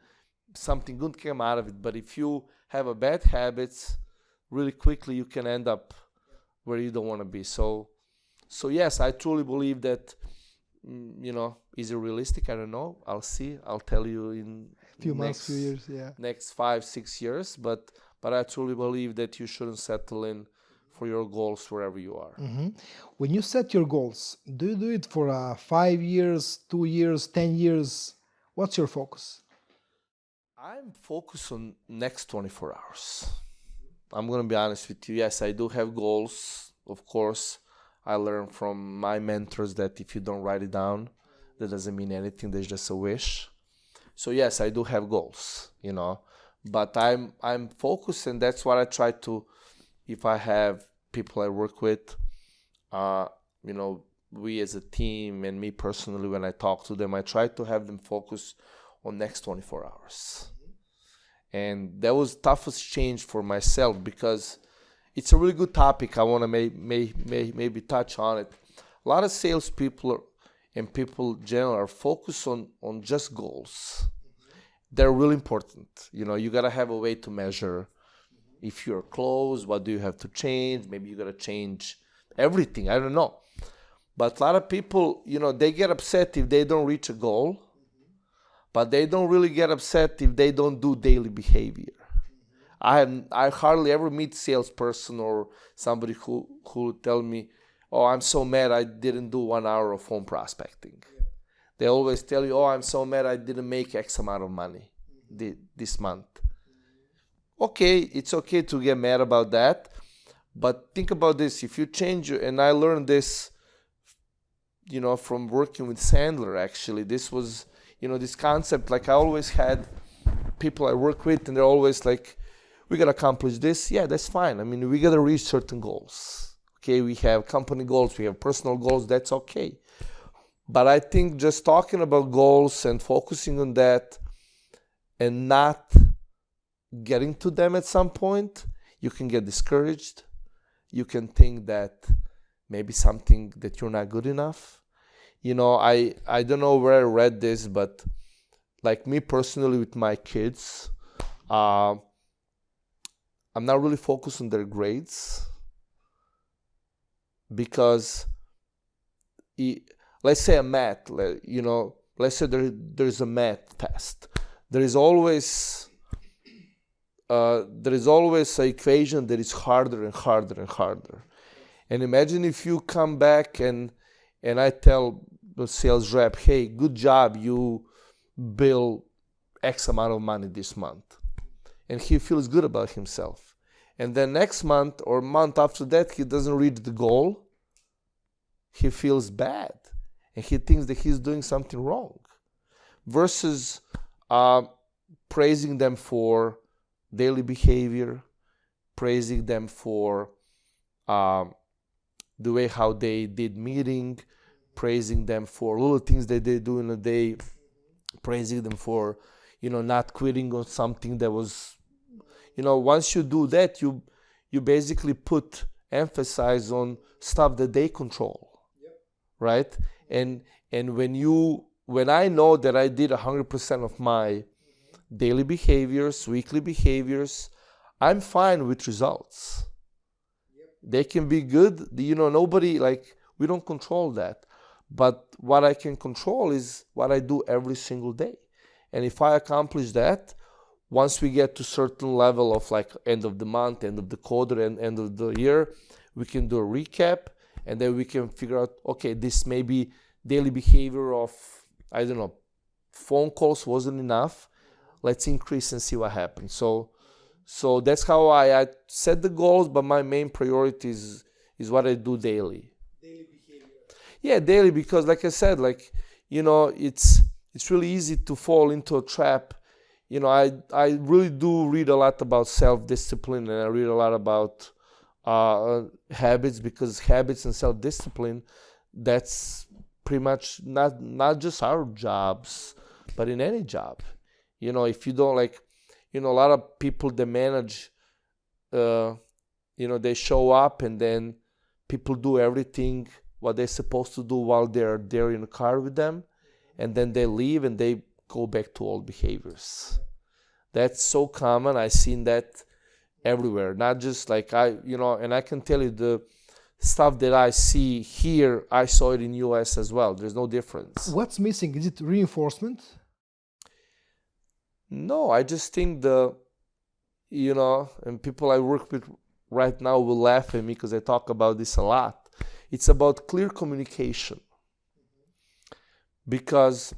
something good came out of it. But if you have a bad habits, really quickly you can end up where you don't want to be. So yes, I truly believe that, is it realistic? I don't know. I'll see. I'll tell you in
few months, few years, yeah.
Next 5-6 years. But I truly believe that you shouldn't settle in for your goals wherever you are.
Mm-hmm. When you set your goals, do you do it for 5 years, 2 years, 10 years? What's your focus?
I'm focused on next 24 hours. I'm going to be honest with you. Yes, I do have goals. Of course, I learned from my mentors that if you don't write it down, that doesn't mean anything. There's just a wish. So yes, I do have goals, but I'm focused, and that's what I try to, if I have people I work with, we as a team and me personally, when I talk to them, I try to have them focus on next 24 hours. And that was toughest change for myself, because it's a really good topic. I want to maybe touch on it. A lot of salespeople and people in general are focused on just goals. They're really important. You got to have a way to measure if you're close, what do you have to change? Maybe you got to change everything. I don't know. But a lot of people, they get upset if they don't reach a goal, but they don't really get upset if they don't do daily behavior. I hardly ever meet salesperson or somebody who tell me, oh, I'm so mad I didn't do 1 hour of phone prospecting. They always tell you, oh, I'm so mad I didn't make X amount of money this month. Okay, it's okay to get mad about that, but think about this. If you change, and I learned this, from working with Sandler, actually. This was, this concept, like I always had people I work with, and they're always like, we got to accomplish this. Yeah, that's fine. I mean, we got to reach certain goals. Okay, we have company goals, we have personal goals, that's okay. But I think just talking about goals and focusing on that and not getting to them at some point, you can get discouraged. You can think that maybe something that you're not good enough. I don't know where I read this, but like me personally with my kids, I'm not really focused on their grades because let's say a math, let's say there's a math test. There is always an equation that is harder and harder and harder. And imagine if you come back and I tell the sales rep, hey, good job, you bill X amount of money this month. And he feels good about himself. And then next month or month after that, he doesn't reach the goal. He feels bad. And he thinks that he's doing something wrong. Versus praising them for daily behavior, praising them for the way how they did meeting, praising them for little things that they do in a day, praising them for, not quitting on something that was, once you do that, you basically put emphasis on stuff that they control, right? And when I know that I did 100% of my daily behaviors, weekly behaviors, I'm fine with results. They can be good, nobody, we don't control that. But what I can control is what I do every single day. And if I accomplish that, once we get to certain level of end of the month, end of the quarter, and end of the year, we can do a recap, and then we can figure out, okay, this maybe daily behavior of, I don't know, phone calls wasn't enough. Let's increase and see what happens. So that's how I set the goals, but my main priority is what I do daily.
Daily behavior.
Yeah, daily, because like I said, it's really easy to fall into a trap. I really do read a lot about self-discipline, and I read a lot about habits, because habits and self-discipline, that's pretty much not just our jobs, but in any job. If you don't a lot of people that manage, they show up and then people do everything what they're supposed to do while they're there in the car with them, and then they leave and they go back to old behaviors. That's so common. I've seen that everywhere, not just and I can tell you the stuff that I see here, I saw it in US as well. There's no difference.
What's missing? Is it reinforcement?
No, I just think and people I work with right now will laugh at me because I talk about this a lot. It's about clear communication. Because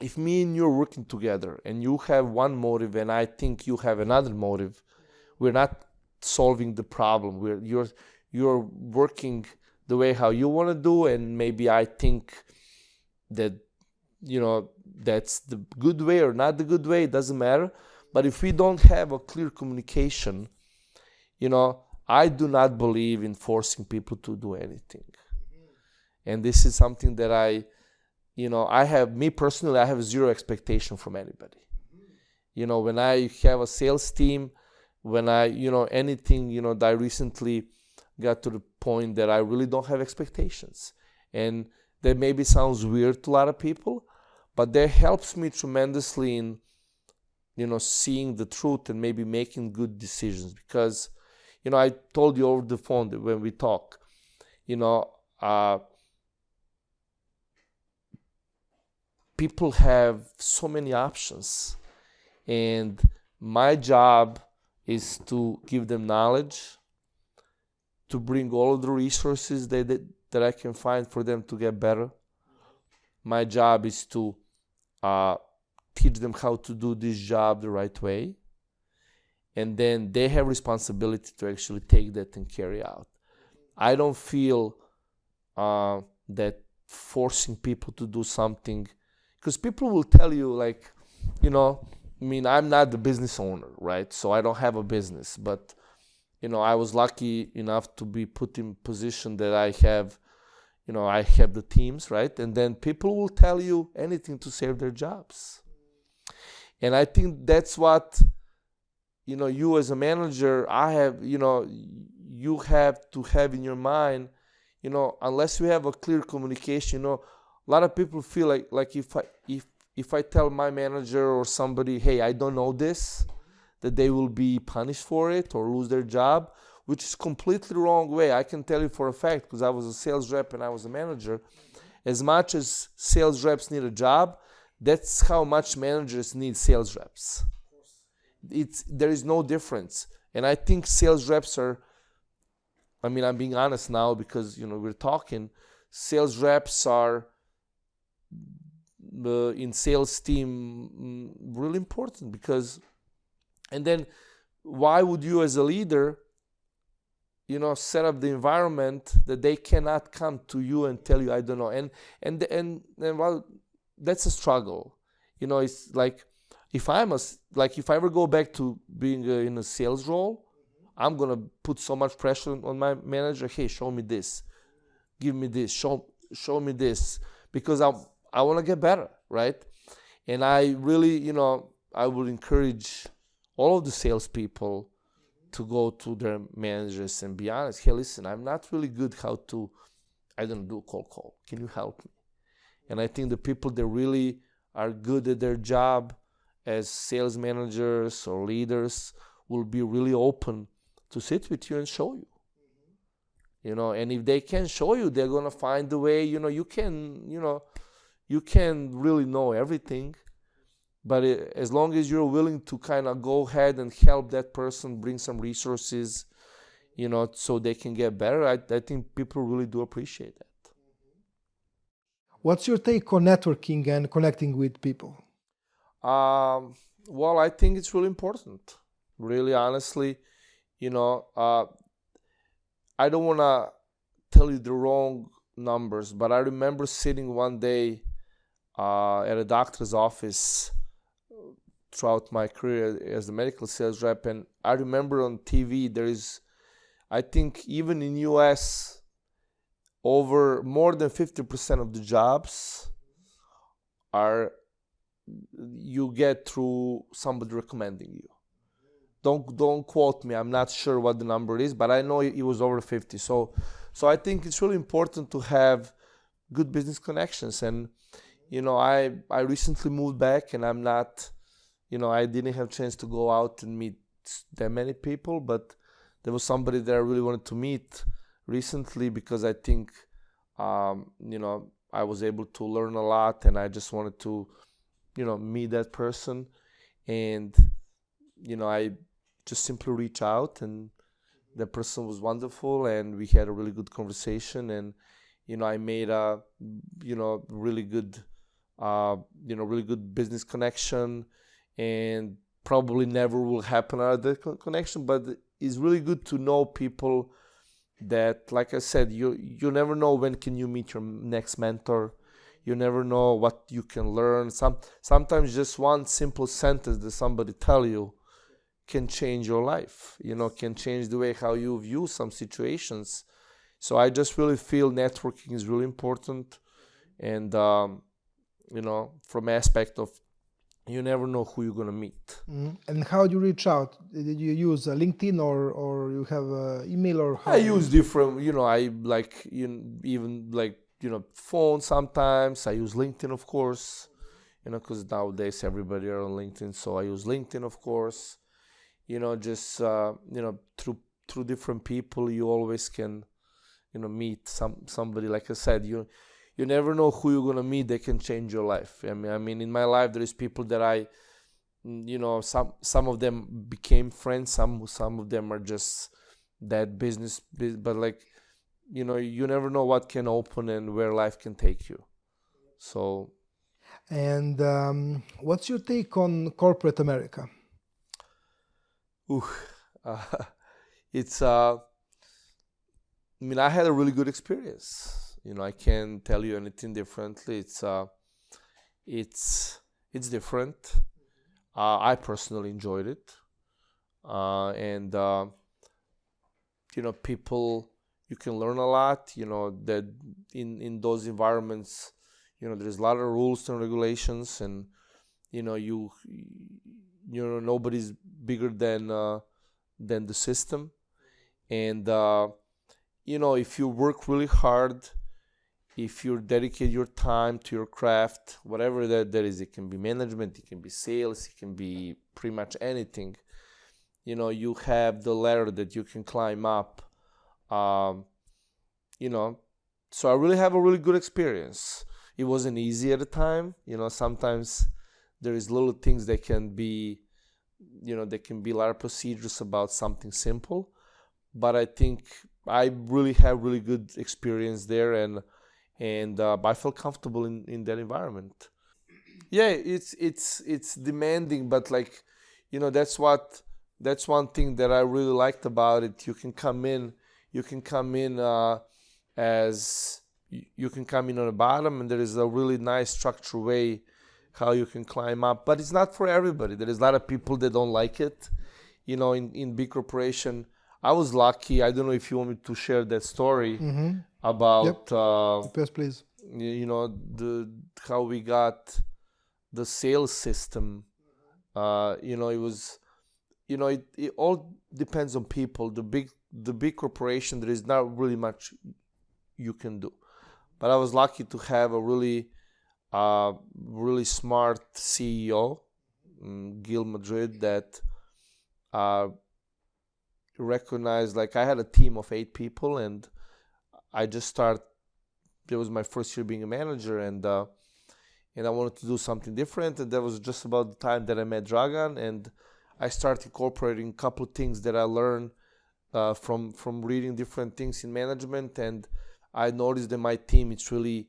if me and you're working together and you have one motive and I think you have another motive, we're not solving the problem. You're working the way how you want to do, and maybe I think that that's the good way or not the good way, it doesn't matter. But if we don't have a clear communication, I do not believe in forcing people to do anything. And this is something that I have zero expectation from anybody. When I have a sales team, when I, anything, that I recently got to the point that I really don't have expectations. And that maybe sounds weird to a lot of people, but that helps me tremendously in, seeing the truth and maybe making good decisions. Because, I told you over the phone that when we talk, you know, people have so many options, and my job is to give them knowledge, to bring all of the resources that I can find for them to get better. My job is to teach them how to do this job the right way, and then they have responsibility to actually take that and carry out. I don't feel that forcing people to do something, because people will tell you, like, you know, I mean, I'm not the business owner, right? So I don't have a business, but, you know, I was lucky enough to be put in position that I have, you know, I have the teams, right? And then people will tell you anything to save their jobs. And I think that's what, you know, you as a manager, you have to have in your mind, you know, unless you have a clear communication, you know, a lot of people feel like if I tell my manager or somebody, hey, I don't know this, that they will be punished for it or lose their job, which is completely wrong way. I can tell you for a fact, because I was a sales rep and I was a manager, as much as sales reps need a job, that's how much managers need sales reps. There is no difference. And I think sales reps are, I mean, I'm being honest now because, you know, we're talking, sales reps are in sales team really important, because, and then why would you as a leader, you know, set up the environment that they cannot come to you and tell you, I don't know. And well, that's a struggle. You know, it's like, if I ever go back to being in a sales role, I'm going to put so much pressure on my manager. Hey, show me this. Give me this. Show me this. Because I want to get better, right? And I really, you know, I would encourage all of the salespeople to go to their managers and be honest. Hey, listen, I'm not really good how to, I don't do cold call. Can you help me? And I think the people that really are good at their job as sales managers or leaders will be really open to sit with you and show you. You know, and if they can show you, they're going to find a way. You know, you can really know everything, but as long as you're willing to kind of go ahead and help that person, bring some resources, you know, so they can get better, I think people really do appreciate that.
What's your take on networking and connecting with people?
Well, I think it's really important. Really, honestly, you know, I don't want to tell you the wrong numbers, but I remember sitting one day at a doctor's office throughout my career as a medical sales rep, and I remember on TV there is, I think even in US, over more than 50% of the jobs you get through somebody recommending you. Don't quote me. I'm not sure what the number is, but I know it was over 50. So I think it's really important to have good business connections. And you know, I recently moved back, and I'm not, you know, I didn't have a chance to go out and meet that many people, but there was somebody that I really wanted to meet recently, because I think, you know, I was able to learn a lot, and I just wanted to, you know, meet that person. And, you know, I just simply reached out, and the person was wonderful, and we had a really good conversation. And, you know, I made a, you know, really good business connection, and probably never will happen another connection, but it's really good to know people that, like I said, you never know when can you meet your next mentor. You never know what you can learn. Sometimes just one simple sentence that somebody tell you can change your life, you know, can change the way how you view some situations. So I just really feel networking is really important. And, you know, from aspect of, you never know who you're going to meet.
Mm-hmm. And how do you reach out? Did you use LinkedIn or you have email, or how?
I use different, you know, I like, even like, you know, phone sometimes. I use LinkedIn, of course, you know, because nowadays everybody are on LinkedIn. So I use LinkedIn, of course, you know, just, you know, through different people, you always can, meet somebody. Like I said, you never know who you're gonna meet that can change your life. I mean, in my life there is people that some of them became friends, some of them are just that business, but like, you never know what can open and where life can take you. So.
And what's your take on corporate America?
It's I had a really good experience. I can't tell you anything differently. It's different. I personally enjoyed it, and people, you can learn a lot. That in those environments, there's a lot of rules and regulations, and nobody's bigger than the system. And if you work really hard, if you dedicate your time to your craft, whatever that is, it can be management, it can be sales, it can be pretty much anything. You have the ladder that you can climb up. So I really have a really good experience. It wasn't easy at the time. Sometimes there is little things that can be, there can be a lot of procedures about something simple. But I think I really have really good experience there, and I feel comfortable in that environment. Yeah, it's demanding, but like, that's one thing that I really liked about it. You can come in on the bottom, and there is a really nice structured way how you can climb up. But it's not for everybody. There is a lot of people that don't like it. In big corporation, I was lucky. I don't know if you want me to share that story about
yes, please.
How we got the sales system. It was, it all depends on people. The big corporation, there is not really much you can do. But I was lucky to have a really smart CEO, Gil Madrid, that recognized, like, I had a team of 8 people, and I just started. It was my first year being a manager, and I wanted to do something different. And that was just about the time that I met Dragan, and I started incorporating a couple of things that I learned from reading different things in management. And I noticed that my team, it's really,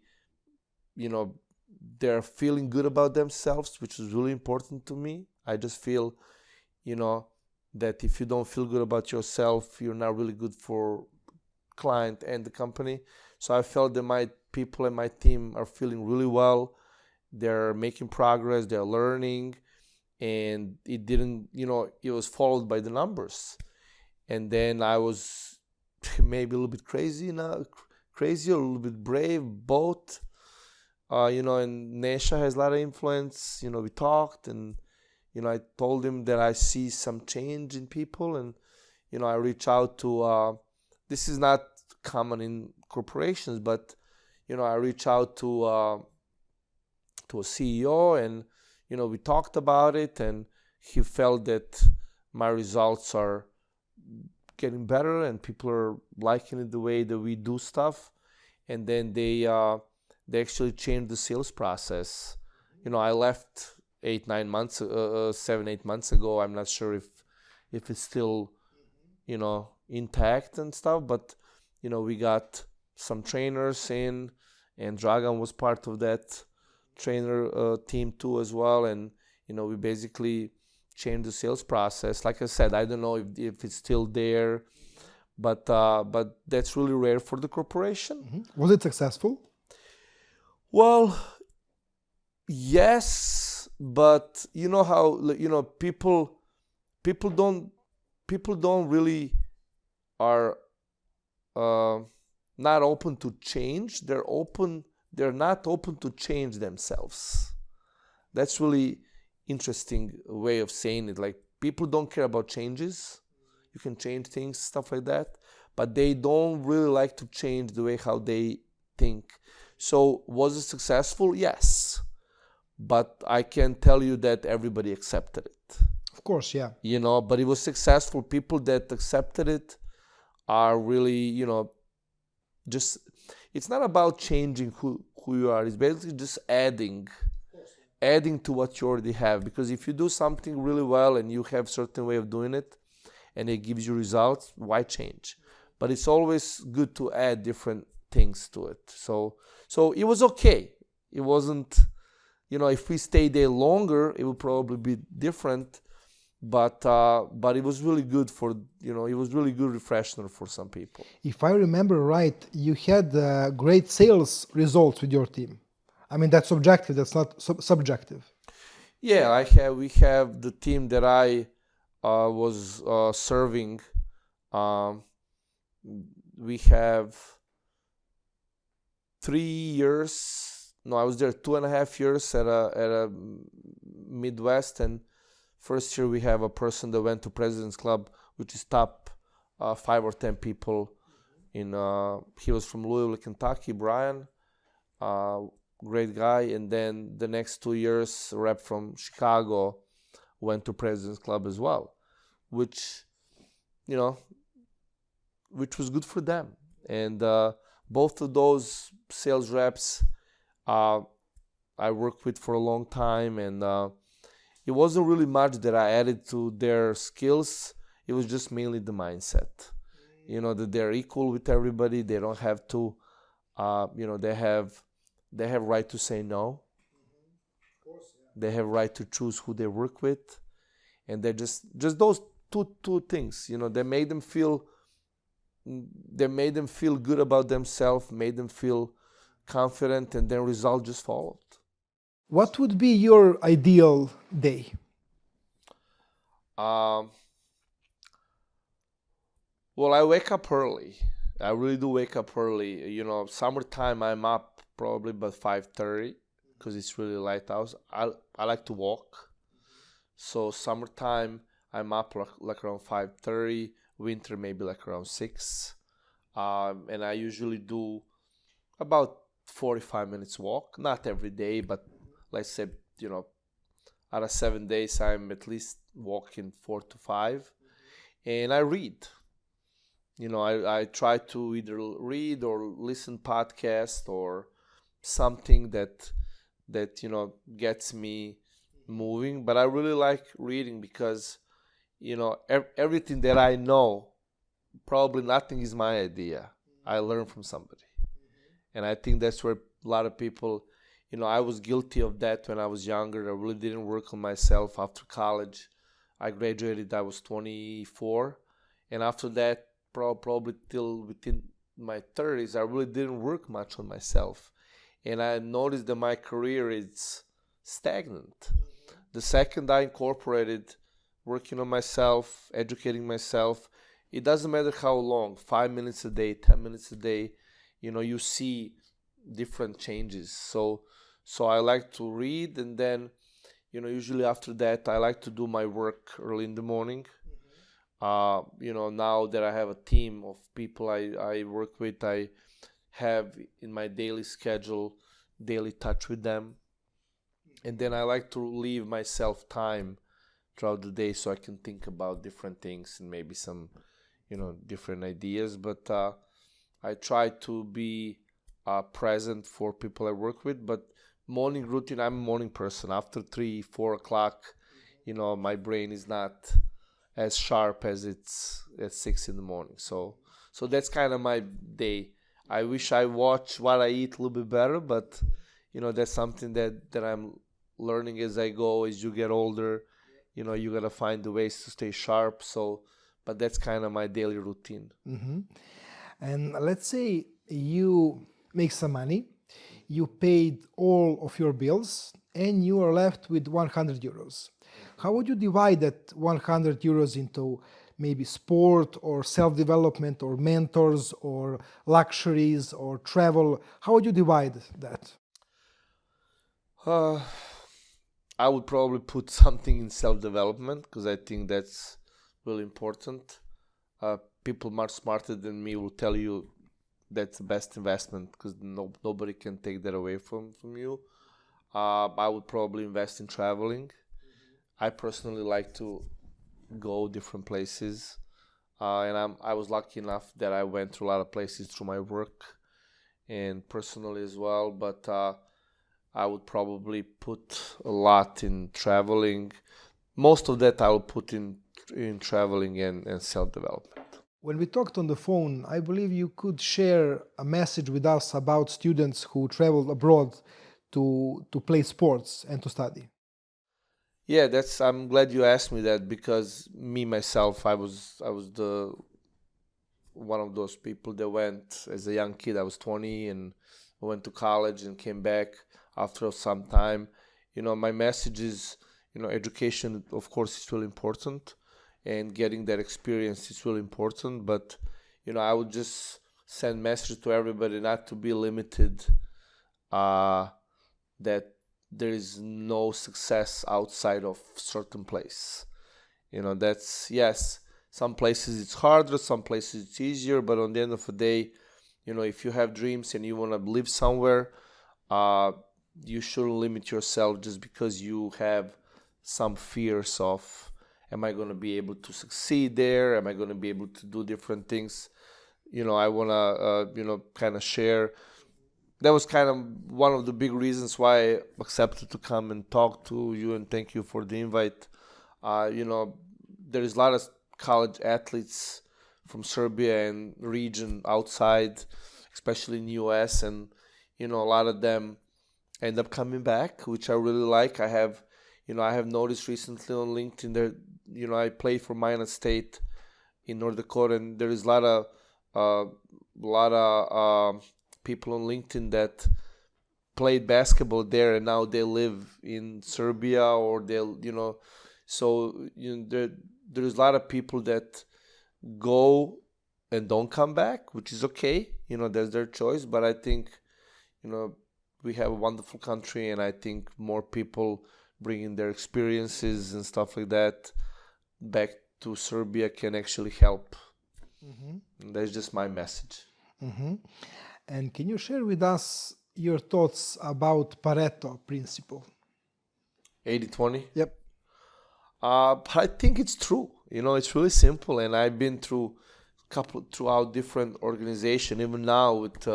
they're feeling good about themselves, which is really important to me. I just feel, that if you don't feel good about yourself, you're not really good for client and the company. So I felt that my people and my team are feeling really well. They're making progress, they're learning, and it didn't, it was followed by the numbers. And then I was maybe a little bit crazy or a little bit brave, both. And Neša has a lot of influence. We talked, and I told him that I see some change in people, and I reach out to. This is not common in corporations, but I reach out to a CEO, and we talked about it, and he felt that my results are getting better, and people are liking it the way that we do stuff. And then they actually changed the sales process. I left 7-8 months ago. I'm not sure if it's still intact and stuff, but we got some trainers in, and Dragan was part of that trainer team too as well. And we basically changed the sales process. Like I said, I don't know if it's still there, but that's really rare for the corporation.
Was it successful?
Well, yes, but how people don't really are not open to change. They're not open to change themselves. That's really interesting way of saying it. Like, people don't care about changes. You can change things, stuff like that, but they don't really like to change the way how they think. So was it successful? Yes. But I can tell you that everybody accepted it.
Of course, yeah.
But it was successful. People that accepted it are really, just, it's not about changing who you are. It's basically just adding to what you already have. Because if you do something really well and you have certain way of doing it and it gives you results, why change? But it's always good to add different things to it. So it was okay. It wasn't, if we stay there longer, it would probably be different. But it was really good for, it was really good refresher for some people.
If I remember right, you had great sales results with your team. I mean, that's objective, that's not subjective.
Yeah, we have the team that I was serving. We have 3 years. No, I was there 2.5 years at a Midwest, and first year we have a person that went to President's Club, which is top 5 or 10 people. He was from Louisville, Kentucky, Brian, great guy. And then the next 2 years, a rep from Chicago went to President's Club as well, which was good for them. And both of those sales reps I worked with for a long time, and it wasn't really much that I added to their skills. It was just mainly the mindset, that they're equal with everybody. They don't have to, they have right to say no. They have right to choose who they work with, and they're just those two things. They made them feel good about themselves, made them feel confident, and then result just followed.
What would be your ideal day?
Well, I wake up early. I really do wake up early. Summertime I'm up probably about 5:30 because it's really light out. I like to walk. So summertime I'm up like around 5:30. Winter maybe like around 6. And I usually do about 45 minutes walk. Not every day, but let's say, out of 7 days, I'm at least walking 4 to 5. And I read. I try to either read or listen podcast or something that gets me moving. But I really like reading because, everything that I know, probably nothing is my idea. I learn from somebody. And I think that's where a lot of people, I was guilty of that when I was younger. I really didn't work on myself after college. I graduated, I was 24. And after that, probably till within my 30s, I really didn't work much on myself. And I noticed that my career is stagnant. The second I incorporated working on myself, educating myself, it doesn't matter how long, 5 minutes a day, 10 minutes a day, you see different changes. So I like to read, and then, usually after that, I like to do my work early in the morning. Now that I have a team of people I work with, I have in my daily schedule, daily touch with them. And then I like to leave myself time throughout the day so I can think about different things and maybe some, different ideas. But I try to be present for people I work with. But morning routine, I'm a morning person. After 3-4 o'clock, my brain is not as sharp as it's at 6 in the morning. So that's kind of my day. I wish I watch what I eat a little bit better, but that's something that I'm learning as I go. As you get older, you gotta find the ways to stay sharp. But that's kind of my daily routine.
Mm-hmm. And let's say you make some money, you paid all of your bills, and you are left with 100 euros. How would you divide that 100 euros into maybe sport or self-development or mentors or luxuries or travel? How would you divide that?
I would probably put something in self-development because I think that's really important. People much smarter than me will tell you that's the best investment because nobody can take that away from you. I would probably invest in traveling. I personally like to go different places. And I was lucky enough that I went through a lot of places through my work and personally as well. But I would probably put a lot in traveling. Most of that I will put in traveling and self-development.
When we talked on the phone, I believe you could share a message with us about students who travel abroad to play sports and to study.
Yeah, I'm glad you asked me that, because me myself, I was the one of those people that went as a young kid. I was 20 and I went to college and came back after some time. My message is, education, of course, is really important, and getting that experience is really important. But, I would just send message to everybody not to be limited, that there is no success outside of certain place. Yes, some places it's harder, some places it's easier, but on the end of the day, if you have dreams and you want to live somewhere, you shouldn't limit yourself just because you have some fears of, am I going to be able to succeed there? Am I going to be able to do different things? I want to, kind of share. That was kind of one of the big reasons why I accepted to come and talk to you, and thank you for the invite. There is a lot of college athletes from Serbia and region outside, especially in the US, and a lot of them end up coming back, which I really like. I have noticed recently on LinkedIn that I played for Minot State in North Dakota, and there is a lot of people on LinkedIn that played basketball there, and now they live in Serbia, or so there's a lot of people that go and don't come back, which is okay. That's their choice. But I think, we have a wonderful country, and I think more people bringing their experiences and stuff like that back to Serbia can actually help. And that's just my message.
And can you share with us your thoughts about Pareto principle?
80-20?
Yep.
But I think it's true. It's really simple, and I've been throughout different organizations, even now with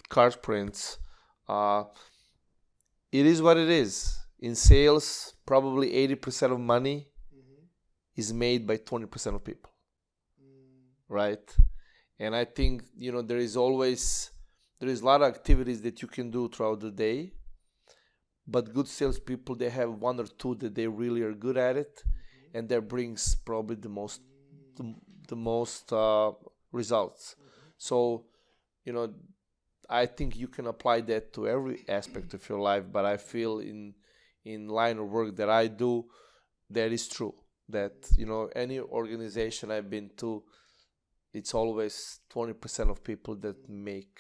card prints. It is what it is. In sales, probably 80% of money is made by 20% of people, right? And I think, there is a lot of activities that you can do throughout the day, but good salespeople, they have one or two that they really are good at it, and that brings probably the most results. So, I think you can apply that to every aspect of your life, but I feel in line of work that I do, that is true. That, any organization I've been to, it's always 20% of people that make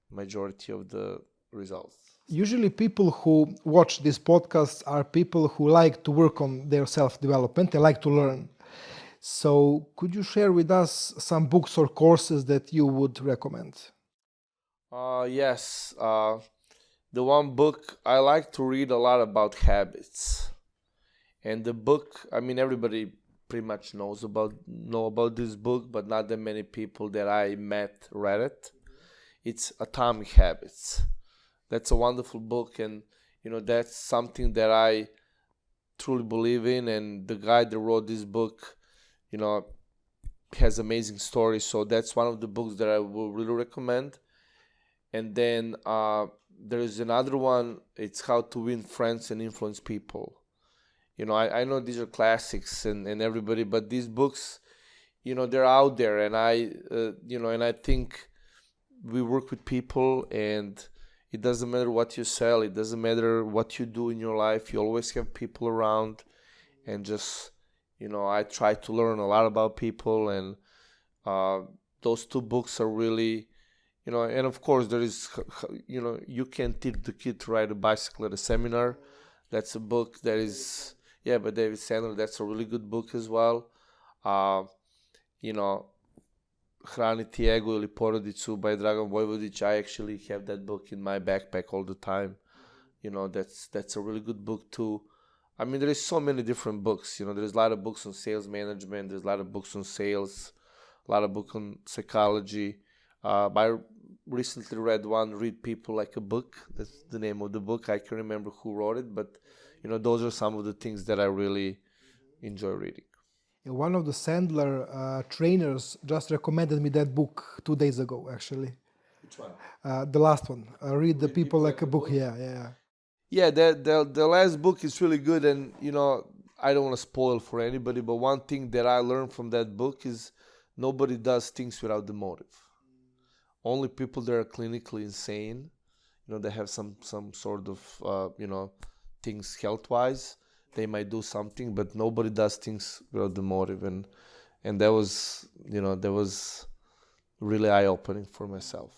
majority of the results.
Usually people who watch these podcasts are people who like to work on their self-development. They like to learn. So could you share with us some books or courses that you would recommend?
Yes. The one book, I like to read a lot about habits. And the book, everybody pretty much know about this book, but not that many people that I met read it. It's Atomic Habits. That's a wonderful book, and that's something that I truly believe in. And the guy that wrote this book, has amazing stories. So that's one of the books that I will really recommend. And then there is another one. It's How to Win Friends and Influence People. I know these are classics and everybody, but these books, they're out there, and I think we work with people, and it doesn't matter what you sell, it doesn't matter what you do in your life, you always have people around, and just, I try to learn a lot about people, and those two books are really, and of course there is, You Can't Teach the Kid to Ride a Bicycle at a Seminar. That's a book that is, by David Sandler. That's a really good book as well. Hraniti ego ili porodicu by Dragan Vojvodić. I actually have that book in my backpack all the time. That's a really good book too. There is so many different books. There's a lot of books on sales management. There's a lot of books on sales. a lot of books on psychology. I recently read one, Read People Like a Book. That's the name of the book. I can't remember who wrote it, but those are some of the things that I really enjoy reading.
One of the Sandler trainers just recommended me that book 2 days ago, actually.
Which one?
The last one, Read the People Like a Book. Yeah.
Yeah, the last book is really good, and I don't want to spoil for anybody, but one thing that I learned from that book is nobody does things without the motive. Only people that are clinically insane, they have some sort of things health-wise, they might do something, but nobody does things without the motive, and that was really eye-opening for myself.